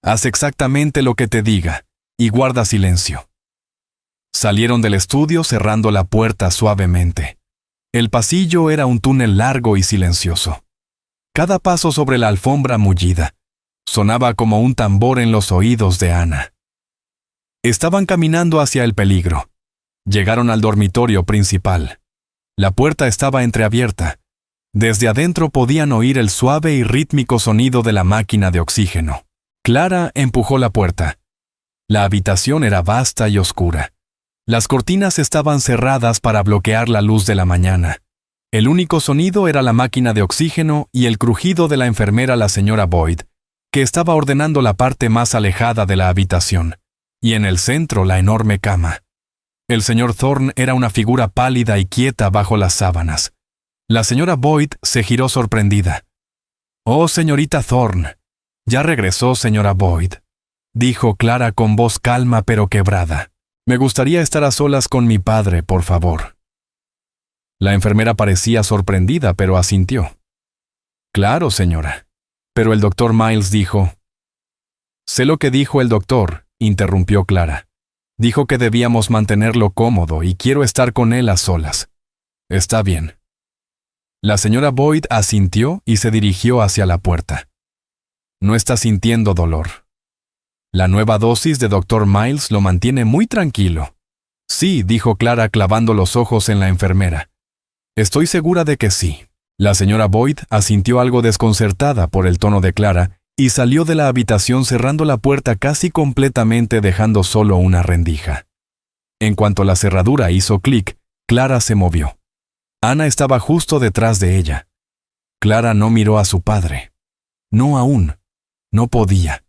Haz exactamente lo que te diga y guarda silencio». Salieron del estudio cerrando la puerta suavemente. El pasillo era un túnel largo y silencioso. Cada paso sobre la alfombra mullida sonaba como un tambor en los oídos de Ana. Estaban caminando hacia el peligro. Llegaron al dormitorio principal. La puerta estaba entreabierta. Desde adentro podían oír el suave y rítmico sonido de la máquina de oxígeno. Clara empujó la puerta. La habitación era vasta y oscura. Las cortinas estaban cerradas para bloquear la luz de la mañana. El único sonido era la máquina de oxígeno y el crujido de la enfermera, la señora Boyd, que estaba ordenando la parte más alejada de la habitación, y en el centro la enorme cama. El señor Thorne era una figura pálida y quieta bajo las sábanas. La señora Boyd se giró sorprendida. «Oh, señorita Thorne». «Ya regresó, señora Boyd», dijo Clara con voz calma pero quebrada. «Me gustaría estar a solas con mi padre, por favor». La enfermera parecía sorprendida, pero asintió. «Claro, señora». Pero el doctor Miles dijo... «Sé lo que dijo el doctor», interrumpió Clara. «Dijo que debíamos mantenerlo cómodo y quiero estar con él a solas». «Está bien». La señora Boyd asintió y se dirigió hacia la puerta. «No está sintiendo dolor. La nueva dosis de Dr. Miles lo mantiene muy tranquilo». Sí, dijo Clara clavando los ojos en la enfermera. Estoy segura de que sí. La señora Boyd asintió algo desconcertada por el tono de Clara y salió de la habitación cerrando la puerta casi completamente dejando solo una rendija. En cuanto la cerradura hizo clic, Clara se movió. Ana estaba justo detrás de ella. Clara no miró a su padre. No aún. No podía.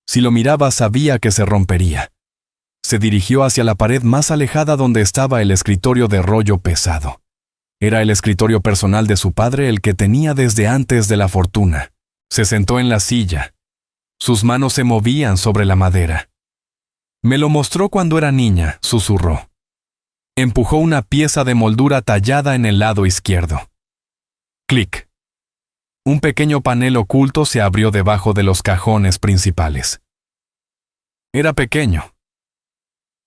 Si lo miraba sabía que se rompería. Se dirigió hacia la pared más alejada donde estaba el escritorio de rollo pesado. Era el escritorio personal de su padre el que tenía desde antes de la fortuna. Se sentó en la silla. Sus manos se movían sobre la madera. Me lo mostró cuando era niña, susurró. Empujó una pieza de moldura tallada en el lado izquierdo. Clic. Un pequeño panel oculto se abrió debajo de los cajones principales. Era pequeño.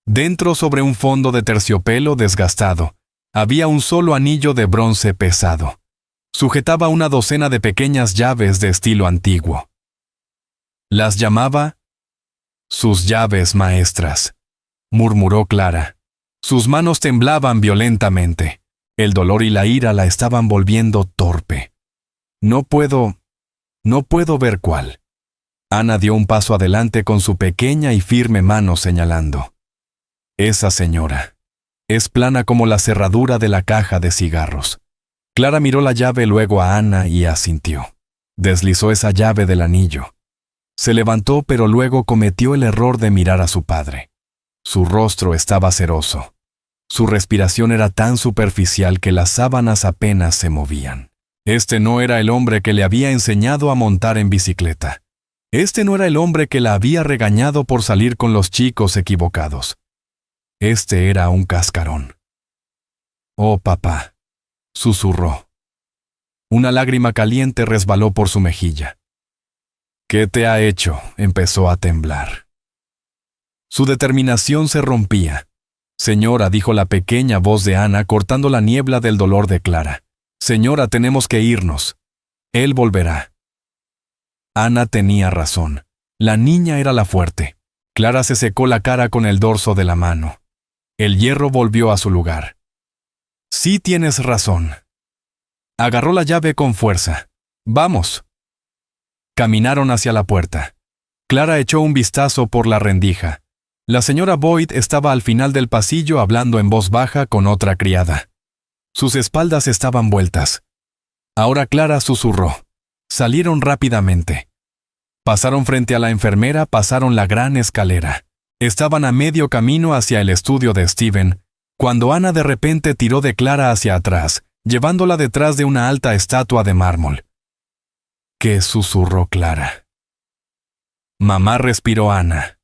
Dentro, sobre un fondo de terciopelo desgastado, había un solo anillo de bronce pesado. Sujetaba una docena de pequeñas llaves de estilo antiguo. Las llamaba sus llaves maestras, murmuró Clara. Sus manos temblaban violentamente. El dolor y la ira la estaban volviendo torpe. No puedo ver cuál. Ana dio un paso adelante con su pequeña y firme mano señalando. Esa señora. Es plana como la cerradura de la caja de cigarros. Clara miró la llave luego a Ana y asintió. Deslizó esa llave del anillo. Se levantó, pero luego cometió el error de mirar a su padre. Su rostro estaba ceroso. Su respiración era tan superficial que las sábanas apenas se movían. Este no era el hombre que le había enseñado a montar en bicicleta. Este no era el hombre que la había regañado por salir con los chicos equivocados. Este era un cascarón. «Oh, papá», susurró. Una lágrima caliente resbaló por su mejilla. «¿Qué te ha hecho?», empezó a temblar. Su determinación se rompía. «Señora», dijo la pequeña voz de Ana cortando la niebla del dolor de Clara. «Señora, tenemos que irnos. Él volverá». Ana tenía razón. La niña era la fuerte. Clara se secó la cara con el dorso de la mano. El hierro volvió a su lugar. «Sí tienes razón». Agarró la llave con fuerza. «Vamos». Caminaron hacia la puerta. Clara echó un vistazo por la rendija. La señora Boyd estaba al final del pasillo hablando en voz baja con otra criada. Sus espaldas estaban vueltas. Ahora Clara susurró. Salieron rápidamente. Pasaron frente a la enfermera, pasaron la gran escalera. Estaban a medio camino hacia el estudio de Steven, cuando Ana de repente tiró de Clara hacia atrás, llevándola detrás de una alta estatua de mármol. «¿Qué?», susurró Clara. «Mamá», respiró Ana.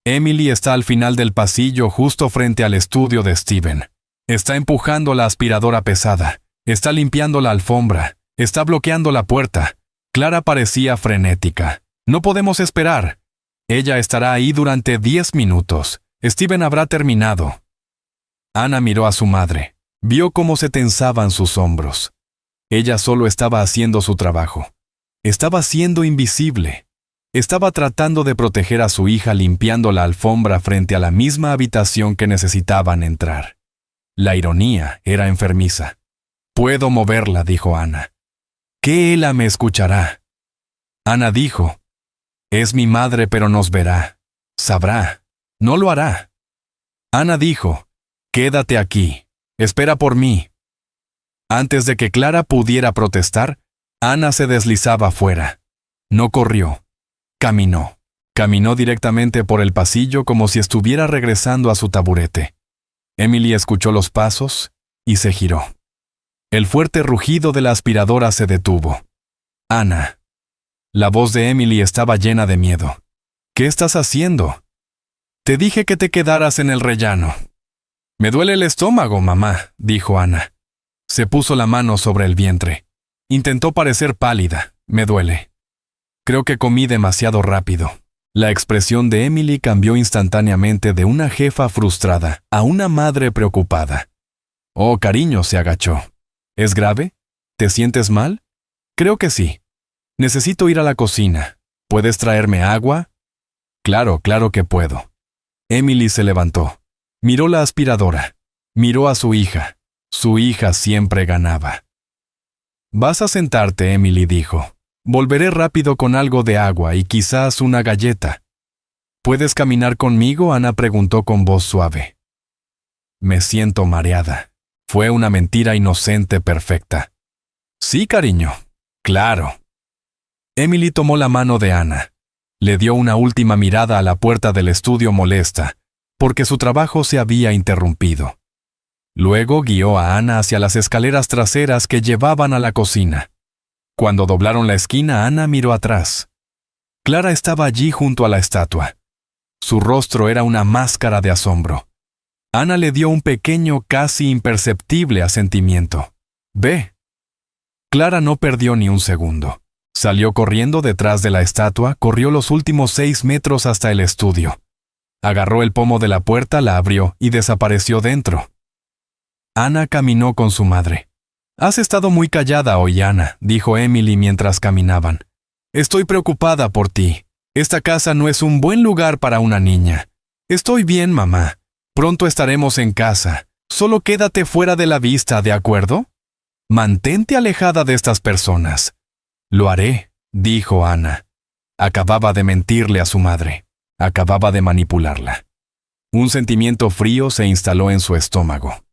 Emily está al final del pasillo justo frente al estudio de Steven. Está empujando la aspiradora pesada. Está limpiando la alfombra. Está bloqueando la puerta. Clara parecía frenética. «No podemos esperar». Ella estará ahí durante 10 minutos. Steven habrá terminado. Ana miró a su madre. Vio cómo se tensaban sus hombros. Ella solo estaba haciendo su trabajo. Estaba siendo invisible. Estaba tratando de proteger a su hija limpiando la alfombra frente a la misma habitación que necesitaban entrar. La ironía era enfermiza. «Puedo moverla», dijo Ana. «¿Qué Ela me escuchará?» Ana dijo. «Es mi madre, pero nos verá. Sabrá. No lo hará». Ana dijo. «Quédate aquí. Espera por mí». Antes de que Clara pudiera protestar, Ana se deslizaba fuera. No corrió. Caminó. Caminó directamente por el pasillo como si estuviera regresando a su taburete. Emily escuchó los pasos y se giró. El fuerte rugido de la aspiradora se detuvo. «Ana». La voz de Emily estaba llena de miedo. «¿Qué estás haciendo?» «Te dije que te quedaras en el rellano». «Me duele el estómago, mamá», dijo Ana. Se puso la mano sobre el vientre. Intentó parecer pálida. «Me duele. Creo que comí demasiado rápido». La expresión de Emily cambió instantáneamente de una jefa frustrada a una madre preocupada. «Oh, cariño», se agachó. «¿Es grave? ¿Te sientes mal?» «Creo que sí. Necesito ir a la cocina. ¿Puedes traerme agua?» «Claro, claro que puedo». Emily se levantó. Miró la aspiradora. Miró a su hija. Su hija siempre ganaba. «Vas a sentarte», Emily dijo. «Volveré rápido con algo de agua y quizás una galleta». «¿Puedes caminar conmigo?», Ana preguntó con voz suave. «Me siento mareada». Fue una mentira inocente perfecta. «Sí, cariño. Claro». Emily tomó la mano de Ana. Le dio una última mirada a la puerta del estudio molesta, porque su trabajo se había interrumpido. Luego guió a Ana hacia las escaleras traseras que llevaban a la cocina. Cuando doblaron la esquina, Ana miró atrás. Clara estaba allí junto a la estatua. Su rostro era una máscara de asombro. Ana le dio un pequeño, casi imperceptible asentimiento. «Ve». Clara no perdió ni un segundo. Salió corriendo detrás de la estatua, corrió los últimos 6 metros hasta el estudio. Agarró el pomo de la puerta, la abrió y desapareció dentro. Ana caminó con su madre. «Has estado muy callada hoy, Ana», dijo Emily mientras caminaban. «Estoy preocupada por ti. Esta casa no es un buen lugar para una niña». «Estoy bien, mamá. Pronto estaremos en casa. Solo quédate fuera de la vista, ¿de acuerdo? Mantente alejada de estas personas». «Lo haré», dijo Ana. Acababa de mentirle a su madre. Acababa de manipularla. Un sentimiento frío se instaló en su estómago.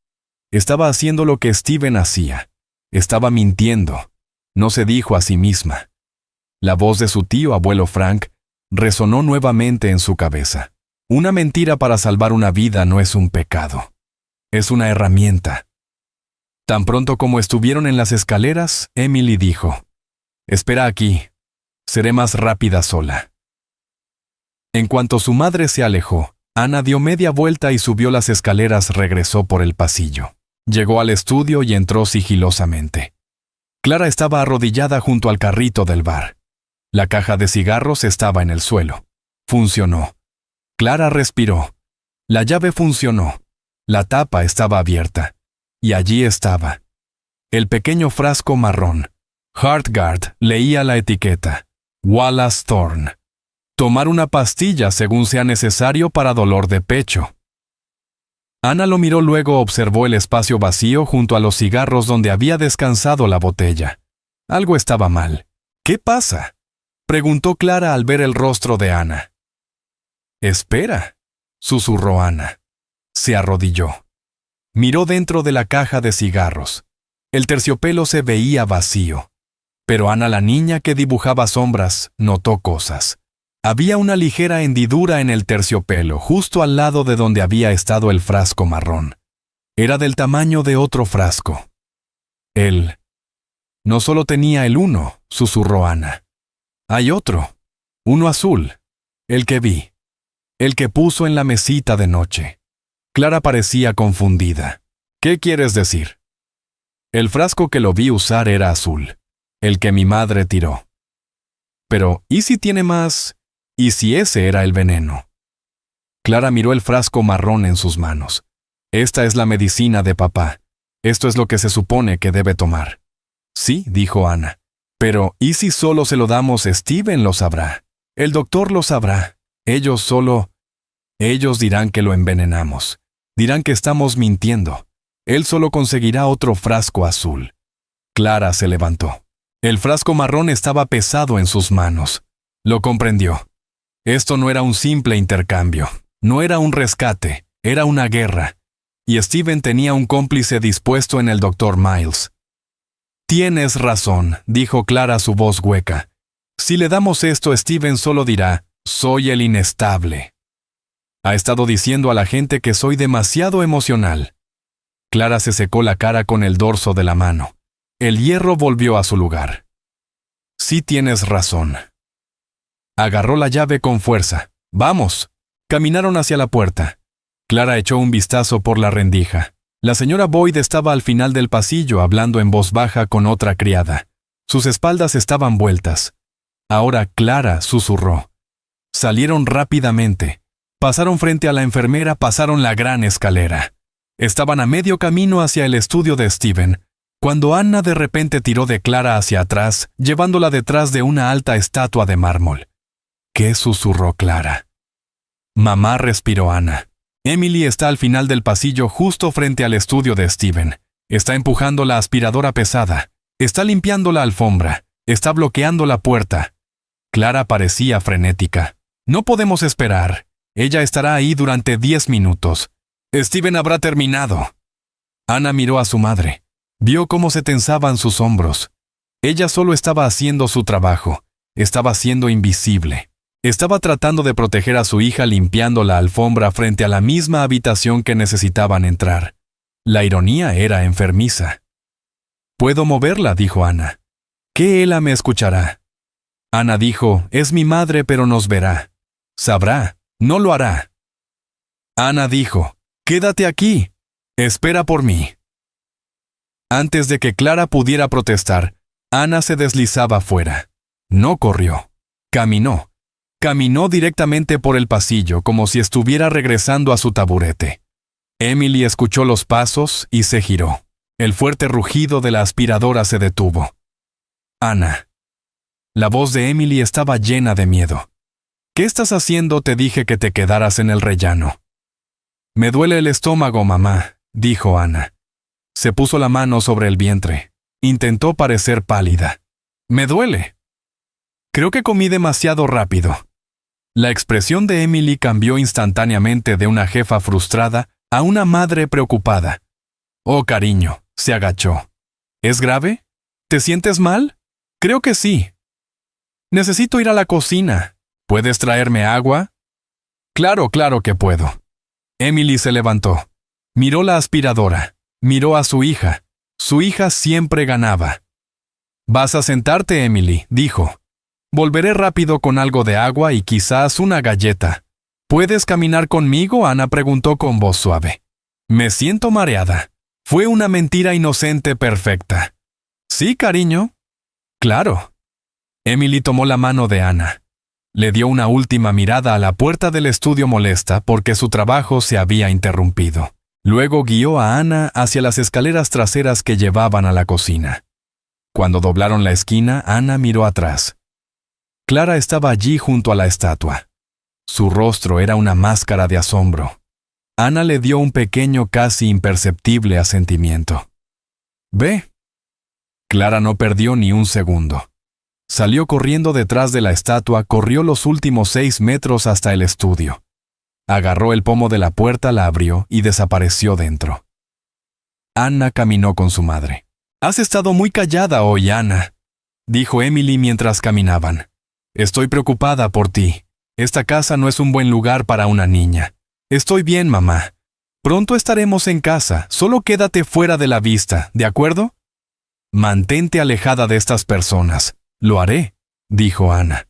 Estaba haciendo lo que Steven hacía. Estaba mintiendo. No se dijo a sí misma. La voz de su tío abuelo Frank resonó nuevamente en su cabeza. Una mentira para salvar una vida no es un pecado. Es una herramienta. Tan pronto como estuvieron en las escaleras, Emily dijo: «Espera aquí. Seré más rápida sola». En cuanto su madre se alejó, Ana dio media vuelta y subió las escaleras. Regresó por el pasillo. Llegó al estudio y entró sigilosamente. Clara estaba arrodillada junto al carrito del bar. La caja de cigarros estaba en el suelo. Funcionó. Clara respiró. La llave funcionó. La tapa estaba abierta. Y allí estaba. El pequeño frasco marrón. Heartgard leía la etiqueta. Wallace Thorne. Tomar una pastilla según sea necesario para dolor de pecho. Ana lo miró, luego observó el espacio vacío junto a los cigarros donde había descansado la botella. Algo estaba mal. «¿Qué pasa?», preguntó Clara al ver el rostro de Ana. «Espera», susurró Ana. Se arrodilló. Miró dentro de la caja de cigarros. El terciopelo se veía vacío. Pero Ana, la niña que dibujaba sombras, notó cosas. Había una ligera hendidura en el terciopelo, justo al lado de donde había estado el frasco marrón. Era del tamaño de otro frasco. Él no solo tenía el uno, susurró Ana. Hay otro, uno azul, el que vi, el que puso en la mesita de noche. Clara parecía confundida. «¿Qué quieres decir?» «El frasco que lo vi usar era azul, el que mi madre tiró». «Pero, ¿y si tiene más? ¿Y si ese era el veneno?». Clara miró el frasco marrón en sus manos. «Esta es la medicina de papá. Esto es lo que se supone que debe tomar». «Sí», dijo Ana. «Pero, ¿y si solo se lo damos? Steven lo sabrá. El doctor lo sabrá. Ellos dirán que lo envenenamos. Dirán que estamos mintiendo. Él solo conseguirá otro frasco azul». Clara se levantó. El frasco marrón estaba pesado en sus manos. Lo comprendió. Esto no era un simple intercambio. No era un rescate. Era una guerra. Y Steven tenía un cómplice dispuesto en el Dr. Miles. «Tienes razón», dijo Clara, su voz hueca. «Si le damos esto, Steven solo dirá: soy el inestable. Ha estado diciendo a la gente que soy demasiado emocional». Clara se secó la cara con el dorso de la mano. El hierro volvió a su lugar. «Sí, tienes razón». Agarró la llave con fuerza. «Vamos». Caminaron hacia la puerta. Clara echó un vistazo por la rendija. La señora Boyd estaba al final del pasillo hablando en voz baja con otra criada. Sus espaldas estaban vueltas. Ahora Clara susurró. Salieron rápidamente. Pasaron frente a la enfermera, pasaron la gran escalera. Estaban a medio camino hacia el estudio de Steven, cuando Ana de repente tiró de Clara hacia atrás, llevándola detrás de una alta estatua de mármol. «¿Qué?», susurró Clara. «Mamá», respiró Ana. Emily está al final del pasillo justo frente al estudio de Steven. Está empujando la aspiradora pesada. Está limpiando la alfombra. Está bloqueando la puerta. Clara parecía frenética. No podemos esperar. Ella estará ahí durante 10 minutos. Steven habrá terminado. Ana miró a su madre. Vio cómo se tensaban sus hombros. Ella solo estaba haciendo su trabajo. Estaba siendo invisible. Estaba tratando de proteger a su hija limpiando la alfombra frente a la misma habitación que necesitaban entrar. La ironía era enfermiza. «Puedo moverla», dijo Ana. «¿Qué Ela me escuchará?» Ana dijo, «Es mi madre, pero nos verá. Sabrá, no lo hará». Ana dijo, «Quédate aquí. Espera por mí». Antes de que Clara pudiera protestar, Ana se deslizaba fuera. No corrió. Caminó. Caminó directamente por el pasillo como si estuviera regresando a su taburete. Emily escuchó los pasos y se giró. El fuerte rugido de la aspiradora se detuvo. «Ana». La voz de Emily estaba llena de miedo. «¿Qué estás haciendo? Te dije que te quedaras en el rellano». «Me duele el estómago, mamá», dijo Ana. Se puso la mano sobre el vientre. Intentó parecer pálida. «¿Me duele?» «Creo que comí demasiado rápido». La expresión de Emily cambió instantáneamente de una jefa frustrada a una madre preocupada. «Oh, cariño», se agachó. «¿Es grave? ¿Te sientes mal?» «Creo que sí». «Necesito ir a la cocina. ¿Puedes traerme agua?» «Claro que puedo». Emily se levantó. Miró la aspiradora. Miró a su hija. Su hija siempre ganaba. «Vas a sentarte, Emily», dijo. «Volveré rápido con algo de agua y quizás una galleta». «¿Puedes caminar conmigo?», Ana preguntó con voz suave. «Me siento mareada». Fue una mentira inocente perfecta. «Sí, cariño». «Claro». Emily tomó la mano de Ana. Le dio una última mirada a la puerta del estudio molesta porque su trabajo se había interrumpido. Luego guió a Ana hacia las escaleras traseras que llevaban a la cocina. Cuando doblaron la esquina, Ana miró atrás. Clara estaba allí junto a la estatua. Su rostro era una máscara de asombro. Ana le dio un pequeño, casi imperceptible asentimiento. «Ve». Clara no perdió ni un segundo. Salió corriendo detrás de la estatua, corrió los últimos 6 metros hasta el estudio. Agarró el pomo de la puerta, la abrió y desapareció dentro. Ana caminó con su madre. «Has estado muy callada hoy, Ana», dijo Emily mientras caminaban. «Estoy preocupada por ti. Esta casa no es un buen lugar para una niña». «Estoy bien, mamá. Pronto estaremos en casa. Solo quédate fuera de la vista, ¿de acuerdo?» «Mantente alejada de estas personas». «Lo haré», dijo Ana.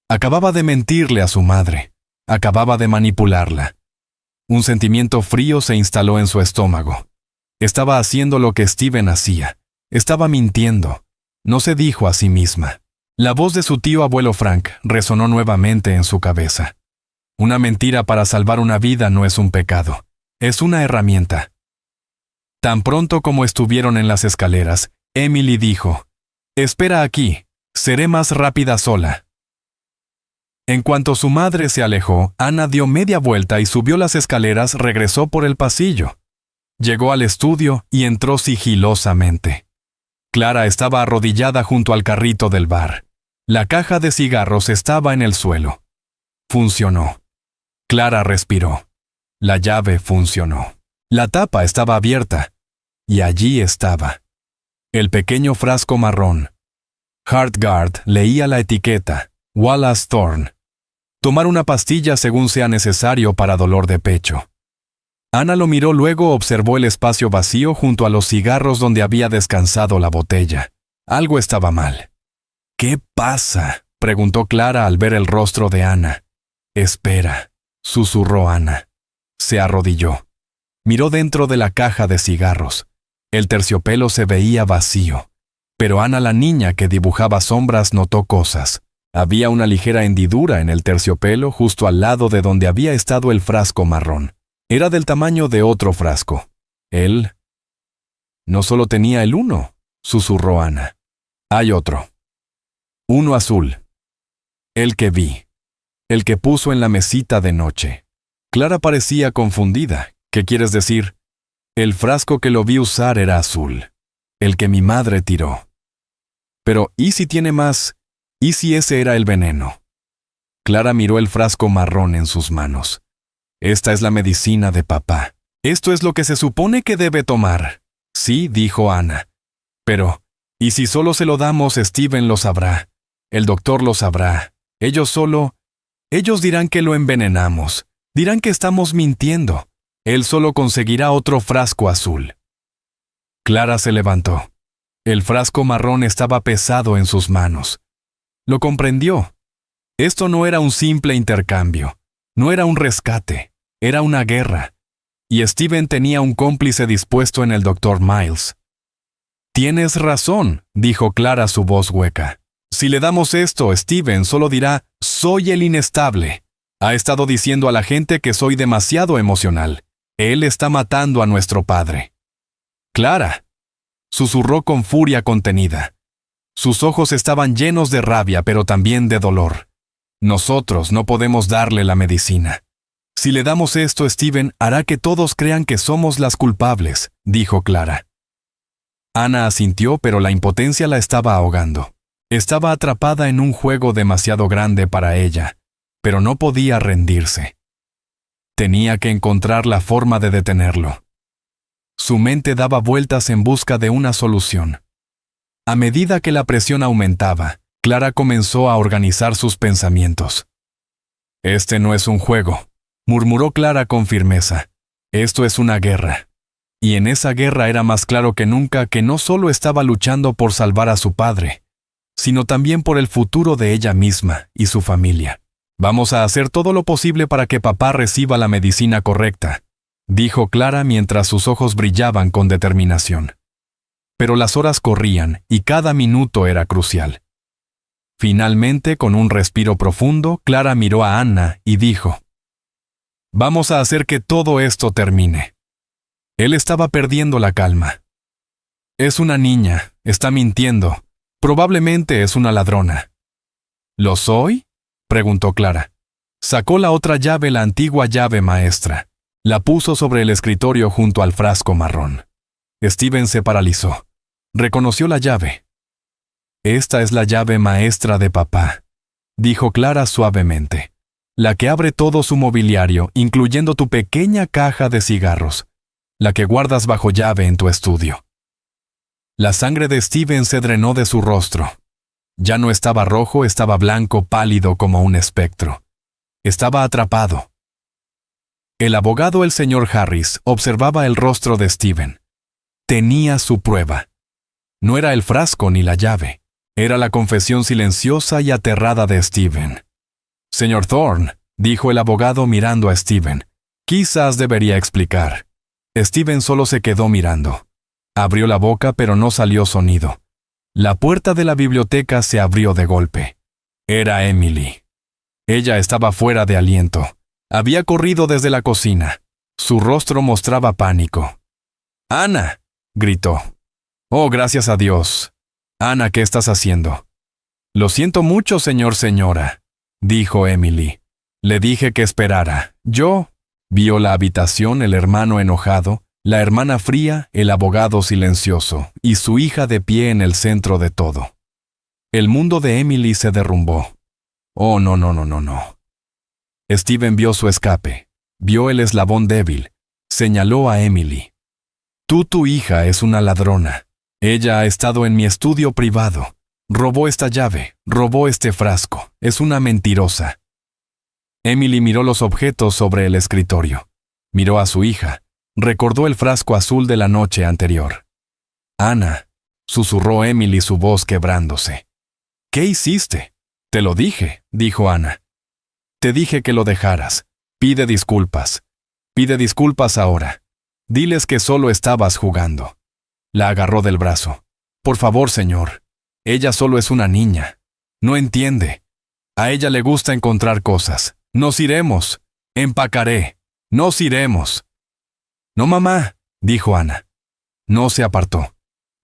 Acababa de mentirle a su madre. Acababa de manipularla. Un sentimiento frío se instaló en su estómago. Estaba haciendo lo que Steven hacía. Estaba mintiendo. No se dijo a sí misma. La voz de su tío abuelo Frank resonó nuevamente en su cabeza. Una mentira para salvar una vida no es un pecado. Es una herramienta. Tan pronto como estuvieron en las escaleras, Emily dijo, «Espera aquí. Seré más rápida sola». En cuanto su madre se alejó, Ana dio media vuelta y subió las escaleras, regresó por el pasillo. Llegó al estudio y entró sigilosamente. Clara estaba arrodillada junto al carrito del bar. La caja de cigarros estaba en el suelo. Funcionó. Clara respiró. La llave funcionó. La tapa estaba abierta. Y allí estaba. El pequeño frasco marrón. Heartgard leía la etiqueta. Wallace Thorne. Tomar una pastilla según sea necesario para dolor de pecho. Ana lo miró, luego observó el espacio vacío junto a los cigarros donde había descansado la botella. Algo estaba mal. «¿Qué pasa?», preguntó Clara al ver el rostro de Ana. «Espera», susurró Ana. Se arrodilló. Miró dentro de la caja de cigarros. El terciopelo se veía vacío. Pero Ana, la niña que dibujaba sombras, notó cosas. Había una ligera hendidura en el terciopelo justo al lado de donde había estado el frasco marrón. Era del tamaño de otro frasco. Él no solo tenía el uno, susurró Ana. Hay otro. Uno azul. El que vi. El que puso en la mesita de noche. Clara parecía confundida. ¿Qué quieres decir? El frasco que lo vi usar era azul, el que mi madre tiró. Pero, ¿y si tiene más? ¿Y si ese era el veneno? Clara miró el frasco marrón en sus manos. Esta es la medicina de papá. Esto es lo que se supone que debe tomar. Sí, dijo Ana. Pero, ¿y si solo se lo damos, Steven lo sabrá? El doctor lo sabrá. Ellos dirán que lo envenenamos. Dirán que estamos mintiendo. Él solo conseguirá otro frasco azul. Clara se levantó. El frasco marrón estaba pesado en sus manos. Lo comprendió. Esto no era un simple intercambio. No era un rescate. Era una guerra. Y Steven tenía un cómplice dispuesto en el Dr. Miles. Tienes razón, dijo Clara, su voz hueca. Si le damos esto, Steven solo dirá, soy el inestable. Ha estado diciendo a la gente que soy demasiado emocional. Él está matando a nuestro padre. Clara, susurró con furia contenida. Sus ojos estaban llenos de rabia, pero también de dolor. Nosotros no podemos darle la medicina. Si le damos esto, Steven hará que todos crean que somos las culpables, dijo Clara. Ana asintió, pero la impotencia la estaba ahogando. Estaba atrapada en un juego demasiado grande para ella, pero no podía rendirse. Tenía que encontrar la forma de detenerlo. Su mente daba vueltas en busca de una solución. A medida que la presión aumentaba, Clara comenzó a organizar sus pensamientos. Este no es un juego, murmuró Clara con firmeza. Esto es una guerra. Y en esa guerra era más claro que nunca que no solo estaba luchando por salvar a su padre, sino también por el futuro de ella misma y su familia. Vamos a hacer todo lo posible para que papá reciba la medicina correcta, dijo Clara mientras sus ojos brillaban con determinación. Pero las horas corrían y cada minuto era crucial. Finalmente, con un respiro profundo, Clara miró a Anna y dijo, «Vamos a hacer que todo esto termine». Él estaba perdiendo la calma. «Es una niña, está mintiendo. Probablemente es una ladrona». «¿Lo soy?», preguntó Clara. Sacó la otra llave, la antigua llave maestra. La puso sobre el escritorio junto al frasco marrón. Steven se paralizó. Reconoció la llave. «Esta es la llave maestra de papá», dijo Clara suavemente. «La que abre todo su mobiliario, incluyendo tu pequeña caja de cigarros. La que guardas bajo llave en tu estudio». La sangre de Steven se drenó de su rostro. Ya no estaba rojo, estaba blanco, pálido como un espectro. Estaba atrapado. El abogado, el señor Harris, observaba el rostro de Steven. Tenía su prueba. No era el frasco ni la llave. Era la confesión silenciosa y aterrada de Steven. «Señor Thorne», dijo el abogado mirando a Steven, «quizás debería explicar». Steven solo se quedó mirando. Abrió la boca, pero no salió sonido. La puerta de la biblioteca se abrió de golpe. Era Emily. Ella estaba fuera de aliento. Había corrido desde la cocina. Su rostro mostraba pánico. «¡Ana!», gritó. «Oh, gracias a Dios. Ana, ¿qué estás haciendo?» «Lo siento mucho, señora», dijo Emily. «Le dije que esperara. Yo...» Vio la habitación, el hermano enojado, la hermana fría, el abogado silencioso, y su hija de pie en el centro de todo. El mundo de Emily se derrumbó. Oh, no. Steven vio su escape, vio el eslabón débil, señaló a Emily. Tu hija es una ladrona. Ella ha estado en mi estudio privado. Robó esta llave, robó este frasco. Es una mentirosa». Emily miró los objetos sobre el escritorio. Miró a su hija. Recordó el frasco azul de la noche anterior. «Ana», susurró Emily, su voz quebrándose. «¿Qué hiciste?» «Te lo dije», dijo Ana. «Te dije que lo dejaras. Pide disculpas. Pide disculpas ahora. Diles que solo estabas jugando». La agarró del brazo. «Por favor, señor. Ella solo es una niña. No entiende. A ella le gusta encontrar cosas. Nos iremos. Empacaré. Nos iremos». «No, mamá», dijo Ana. No se apartó.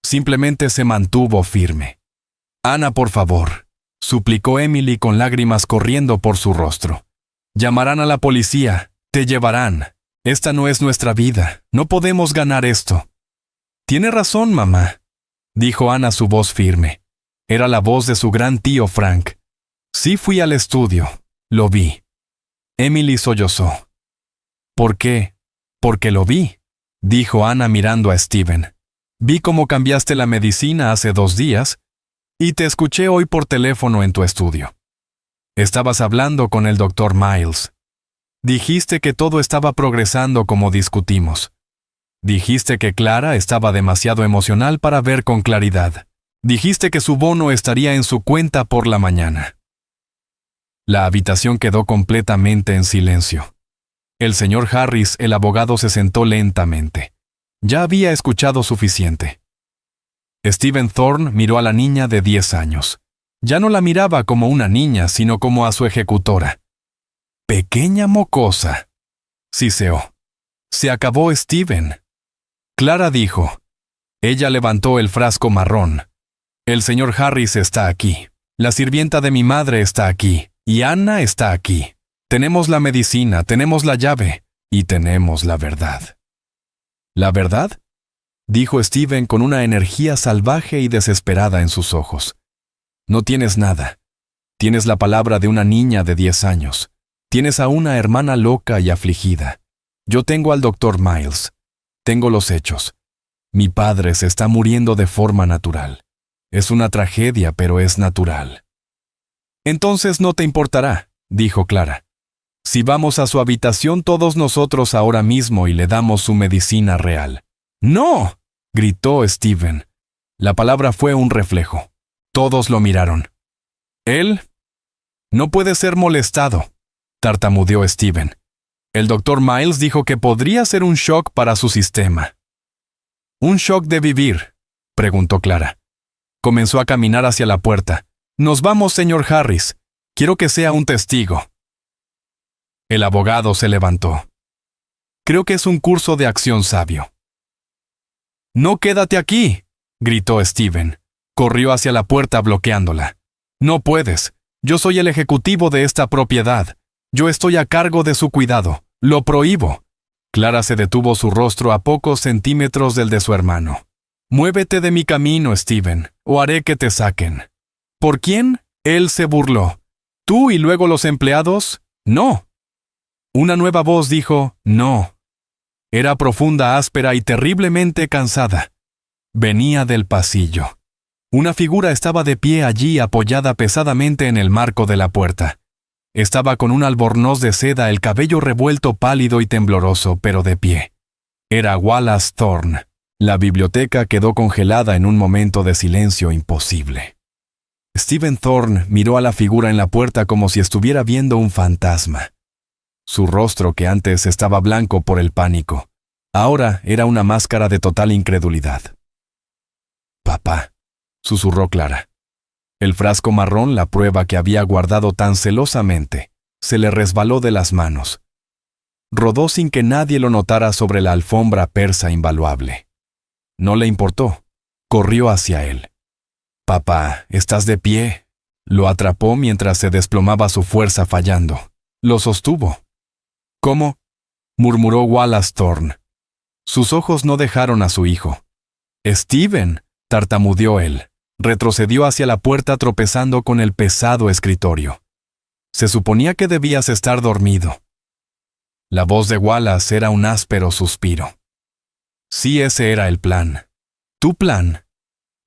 Simplemente se mantuvo firme. «Ana, por favor», suplicó Emily con lágrimas corriendo por su rostro. «Llamarán a la policía. Te llevarán. Esta no es nuestra vida. No podemos ganar esto. Tiene razón, mamá, dijo Ana, su voz firme. Era la voz de su gran tío Frank. Sí fui al estudio. Lo vi. Emily sollozó. ¿Por qué? Porque lo vi, dijo Ana mirando a Steven. Vi cómo cambiaste la medicina hace 2 días y te escuché hoy por teléfono en tu estudio. Estabas hablando con el Dr. Miles. Dijiste que todo estaba progresando como discutimos. Dijiste que Clara estaba demasiado emocional para ver con claridad. Dijiste que su bono estaría en su cuenta por la mañana. La habitación quedó completamente en silencio. El señor Harris, el abogado, se sentó lentamente. Ya había escuchado suficiente. Stephen Thorne miró a la niña de 10 años. Ya no la miraba como una niña, sino como a su ejecutora. Pequeña mocosa, siseó. Se acabó, Steven. Clara dijo. Ella levantó el frasco marrón. El señor Harris está aquí. La sirvienta de mi madre está aquí. Y Anna está aquí. Tenemos la medicina, tenemos la llave y tenemos la verdad. ¿La verdad? Dijo Steven con una energía salvaje y desesperada en sus ojos. No tienes nada. Tienes la palabra de una niña de 10 años. Tienes a una hermana loca y afligida. Yo tengo al Dr. Miles. Tengo los hechos. Mi padre se está muriendo de forma natural. Es una tragedia, pero es natural. Entonces no te importará, dijo Clara. Si vamos a su habitación todos nosotros ahora mismo y le damos su medicina real. ¡No!, gritó Steven. La palabra fue un reflejo. Todos lo miraron. Él no puede ser molestado, tartamudeó Steven. El Dr. Miles dijo que podría ser un shock para su sistema. ¿Un shock de vivir?, preguntó Clara. Comenzó a caminar hacia la puerta. Nos vamos, señor Harris. Quiero que sea un testigo. El abogado se levantó. Creo que es un curso de acción sabio. No, quédate aquí, gritó Steven. Corrió hacia la puerta bloqueándola. No puedes. Yo soy el ejecutivo de esta propiedad. Yo estoy a cargo de su cuidado. Lo prohíbo. Clara se detuvo, su rostro a pocos centímetros del de su hermano. Muévete de mi camino, Steven, o haré que te saquen. ¿Por quién? Él se burló. ¿Tú y luego los empleados? No. Una nueva voz dijo, no. Era profunda, áspera y terriblemente cansada. Venía del pasillo. Una figura estaba de pie allí, apoyada pesadamente en el marco de la puerta. Estaba con un albornoz de seda, el cabello revuelto, pálido y tembloroso, pero de pie. Era Wallace Thorne. La biblioteca quedó congelada en un momento de silencio imposible. Stephen Thorne miró a la figura en la puerta como si estuviera viendo un fantasma. Su rostro, que antes estaba blanco por el pánico, ahora era una máscara de total incredulidad. «Papá», susurró Clara. El frasco marrón, la prueba que había guardado tan celosamente, se le resbaló de las manos. Rodó sin que nadie lo notara sobre la alfombra persa invaluable. No le importó. Corrió hacia él. «Papá, ¿estás de pie?» Lo atrapó mientras se desplomaba, su fuerza fallando. Lo sostuvo. «¿Cómo?», murmuró Wallace Thorne. Sus ojos no dejaron a su hijo. «Steven», tartamudeó él. Retrocedió hacia la puerta, tropezando con el pesado escritorio. Se suponía que debías estar dormido. La voz de Wallace era un áspero suspiro. Sí, ese era el plan. ¿Tu plan?,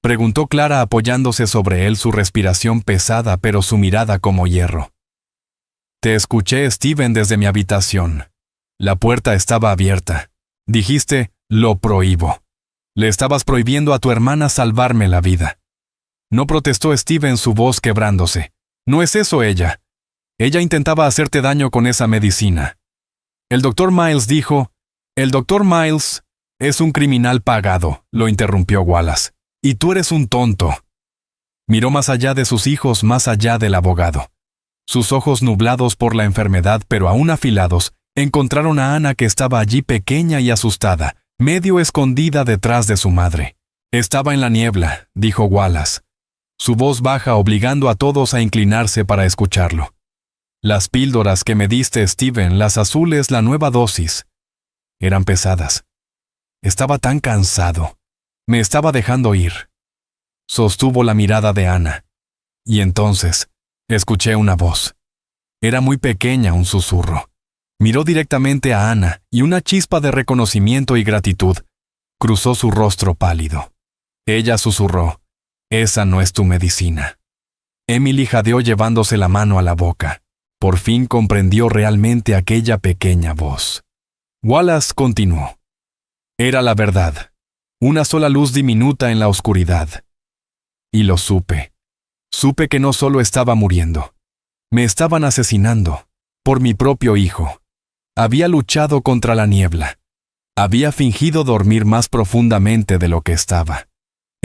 preguntó Clara, apoyándose sobre él, su respiración pesada pero su mirada como hierro. Te escuché, Steven, desde mi habitación. La puerta estaba abierta. Dijiste, lo prohíbo. Le estabas prohibiendo a tu hermana salvarme la vida. No protestó Steven, su voz quebrándose. No es eso ella. Ella intentaba hacerte daño con esa medicina. El Dr. Miles dijo, el Dr. Miles es un criminal pagado, lo interrumpió Wallace. Y tú eres un tonto. Miró más allá de sus hijos, más allá del abogado. Sus ojos, nublados por la enfermedad pero aún afilados, encontraron a Ana, que estaba allí pequeña y asustada, medio escondida detrás de su madre. Estaba en la niebla, dijo Wallace, su voz baja obligando a todos a inclinarse para escucharlo. Las píldoras que me diste, Steven, las azules, la nueva dosis. Eran pesadas. Estaba tan cansado. Me estaba dejando ir. Sostuvo la mirada de Ana. Y entonces, escuché una voz. Era muy pequeña, un susurro. Miró directamente a Ana y una chispa de reconocimiento y gratitud cruzó su rostro pálido. Ella susurró, «Esa no es tu medicina». Emily jadeó llevándose la mano a la boca. Por fin comprendió realmente aquella pequeña voz. Wallace continuó. Era la verdad. Una sola luz diminuta en la oscuridad. Y lo supe. Supe que no solo estaba muriendo. Me estaban asesinando. Por mi propio hijo. Había luchado contra la niebla. Había fingido dormir más profundamente de lo que estaba.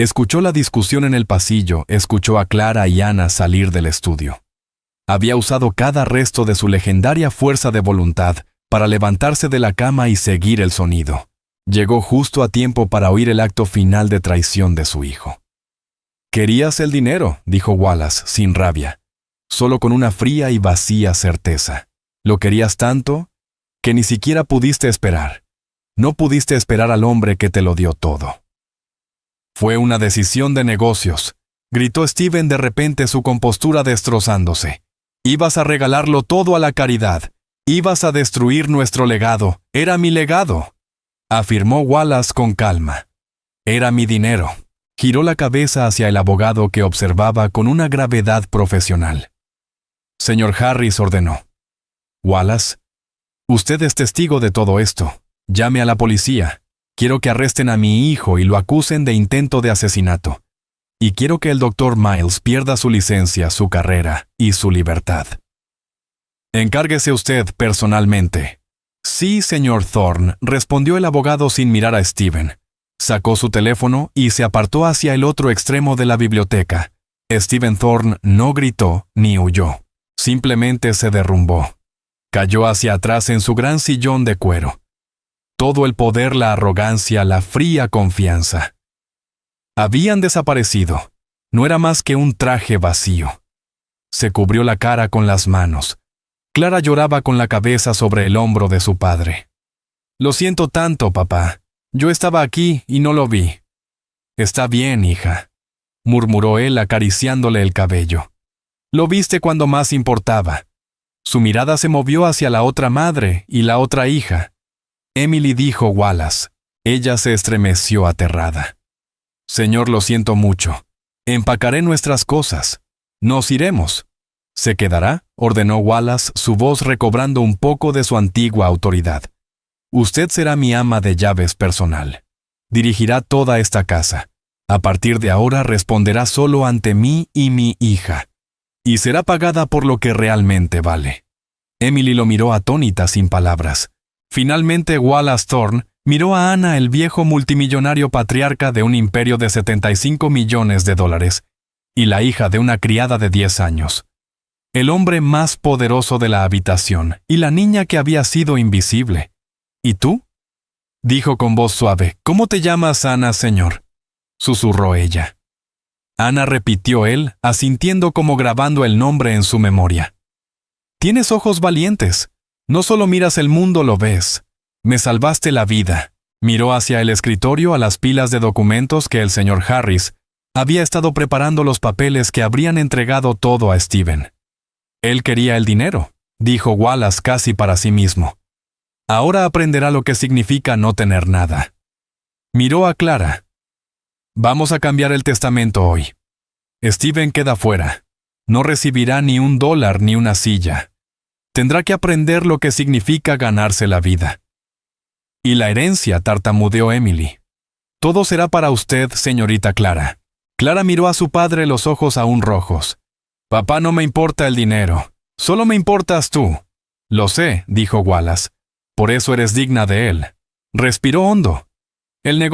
Escuchó la discusión en el pasillo, escuchó a Clara y Ana salir del estudio. Había usado cada resto de su legendaria fuerza de voluntad para levantarse de la cama y seguir el sonido. Llegó justo a tiempo para oír el acto final de traición de su hijo. «Querías el dinero», dijo Wallace, sin rabia, solo con una fría y vacía certeza. «Lo querías tanto que ni siquiera pudiste esperar. No pudiste esperar al hombre que te lo dio todo». «Fue una decisión de negocios», gritó Steven de repente, su compostura destrozándose. «Ibas a regalarlo todo a la caridad. Ibas a destruir nuestro legado. Era mi legado», afirmó Wallace con calma. «Era mi dinero». Giró la cabeza hacia el abogado que observaba con una gravedad profesional. «Señor Harris», ordenó. «Wallace, usted es testigo de todo esto. Llame a la policía. Quiero que arresten a mi hijo y lo acusen de intento de asesinato. Y quiero que el Dr. Miles pierda su licencia, su carrera y su libertad». «Encárguese usted personalmente». «Sí, señor Thorne», respondió el abogado sin mirar a Steven. Sacó su teléfono y se apartó hacia el otro extremo de la biblioteca. Steven Thorne no gritó ni huyó. Simplemente se derrumbó. Cayó hacia atrás en su gran sillón de cuero. Todo el poder, la arrogancia, la fría confianza. Habían desaparecido. No era más que un traje vacío. Se cubrió la cara con las manos. Clara lloraba con la cabeza sobre el hombro de su padre. «Lo siento tanto, papá. Yo estaba aquí y no lo vi». «Está bien, hija», murmuró él acariciándole el cabello. «Lo viste cuando más importaba». Su mirada se movió hacia la otra madre y la otra hija. «Emily», dijo Wallace. Ella se estremeció aterrada. «Señor, lo siento mucho. Empacaré nuestras cosas. Nos iremos». «¿Se quedará?», ordenó Wallace, su voz recobrando un poco de su antigua autoridad. «Usted será mi ama de llaves personal. Dirigirá toda esta casa. A partir de ahora responderá solo ante mí y mi hija. Y será pagada por lo que realmente vale». Emily lo miró atónita sin palabras. Finalmente Wallace Thorne miró a Ana, el viejo multimillonario patriarca de un imperio de 75 millones de dólares, y la hija de una criada de 10 años. El hombre más poderoso de la habitación y la niña que había sido invisible. «¿Y tú?», dijo con voz suave. «¿Cómo te llamas, Ana, señor?», susurró ella. Ana, repitió él, asintiendo como grabando el nombre en su memoria. «Tienes ojos valientes. No solo miras el mundo, lo ves. Me salvaste la vida». Miró hacia el escritorio, a las pilas de documentos que el señor Harris había estado preparando, los papeles que habrían entregado todo a Steven. «Él quería el dinero», dijo Wallace casi para sí mismo. «Ahora aprenderá lo que significa no tener nada». Miró a Clara. «Vamos a cambiar el testamento hoy. Steven queda fuera. No recibirá ni $1 ni una silla. Tendrá que aprender lo que significa ganarse la vida». «Y la herencia», tartamudeó Emily. «Todo será para usted, señorita Clara». Clara miró a su padre, los ojos aún rojos. «Papá, no me importa el dinero. Solo me importas tú». «Lo sé», dijo Wallace. «Por eso eres digna de él». Respiró hondo. El negocio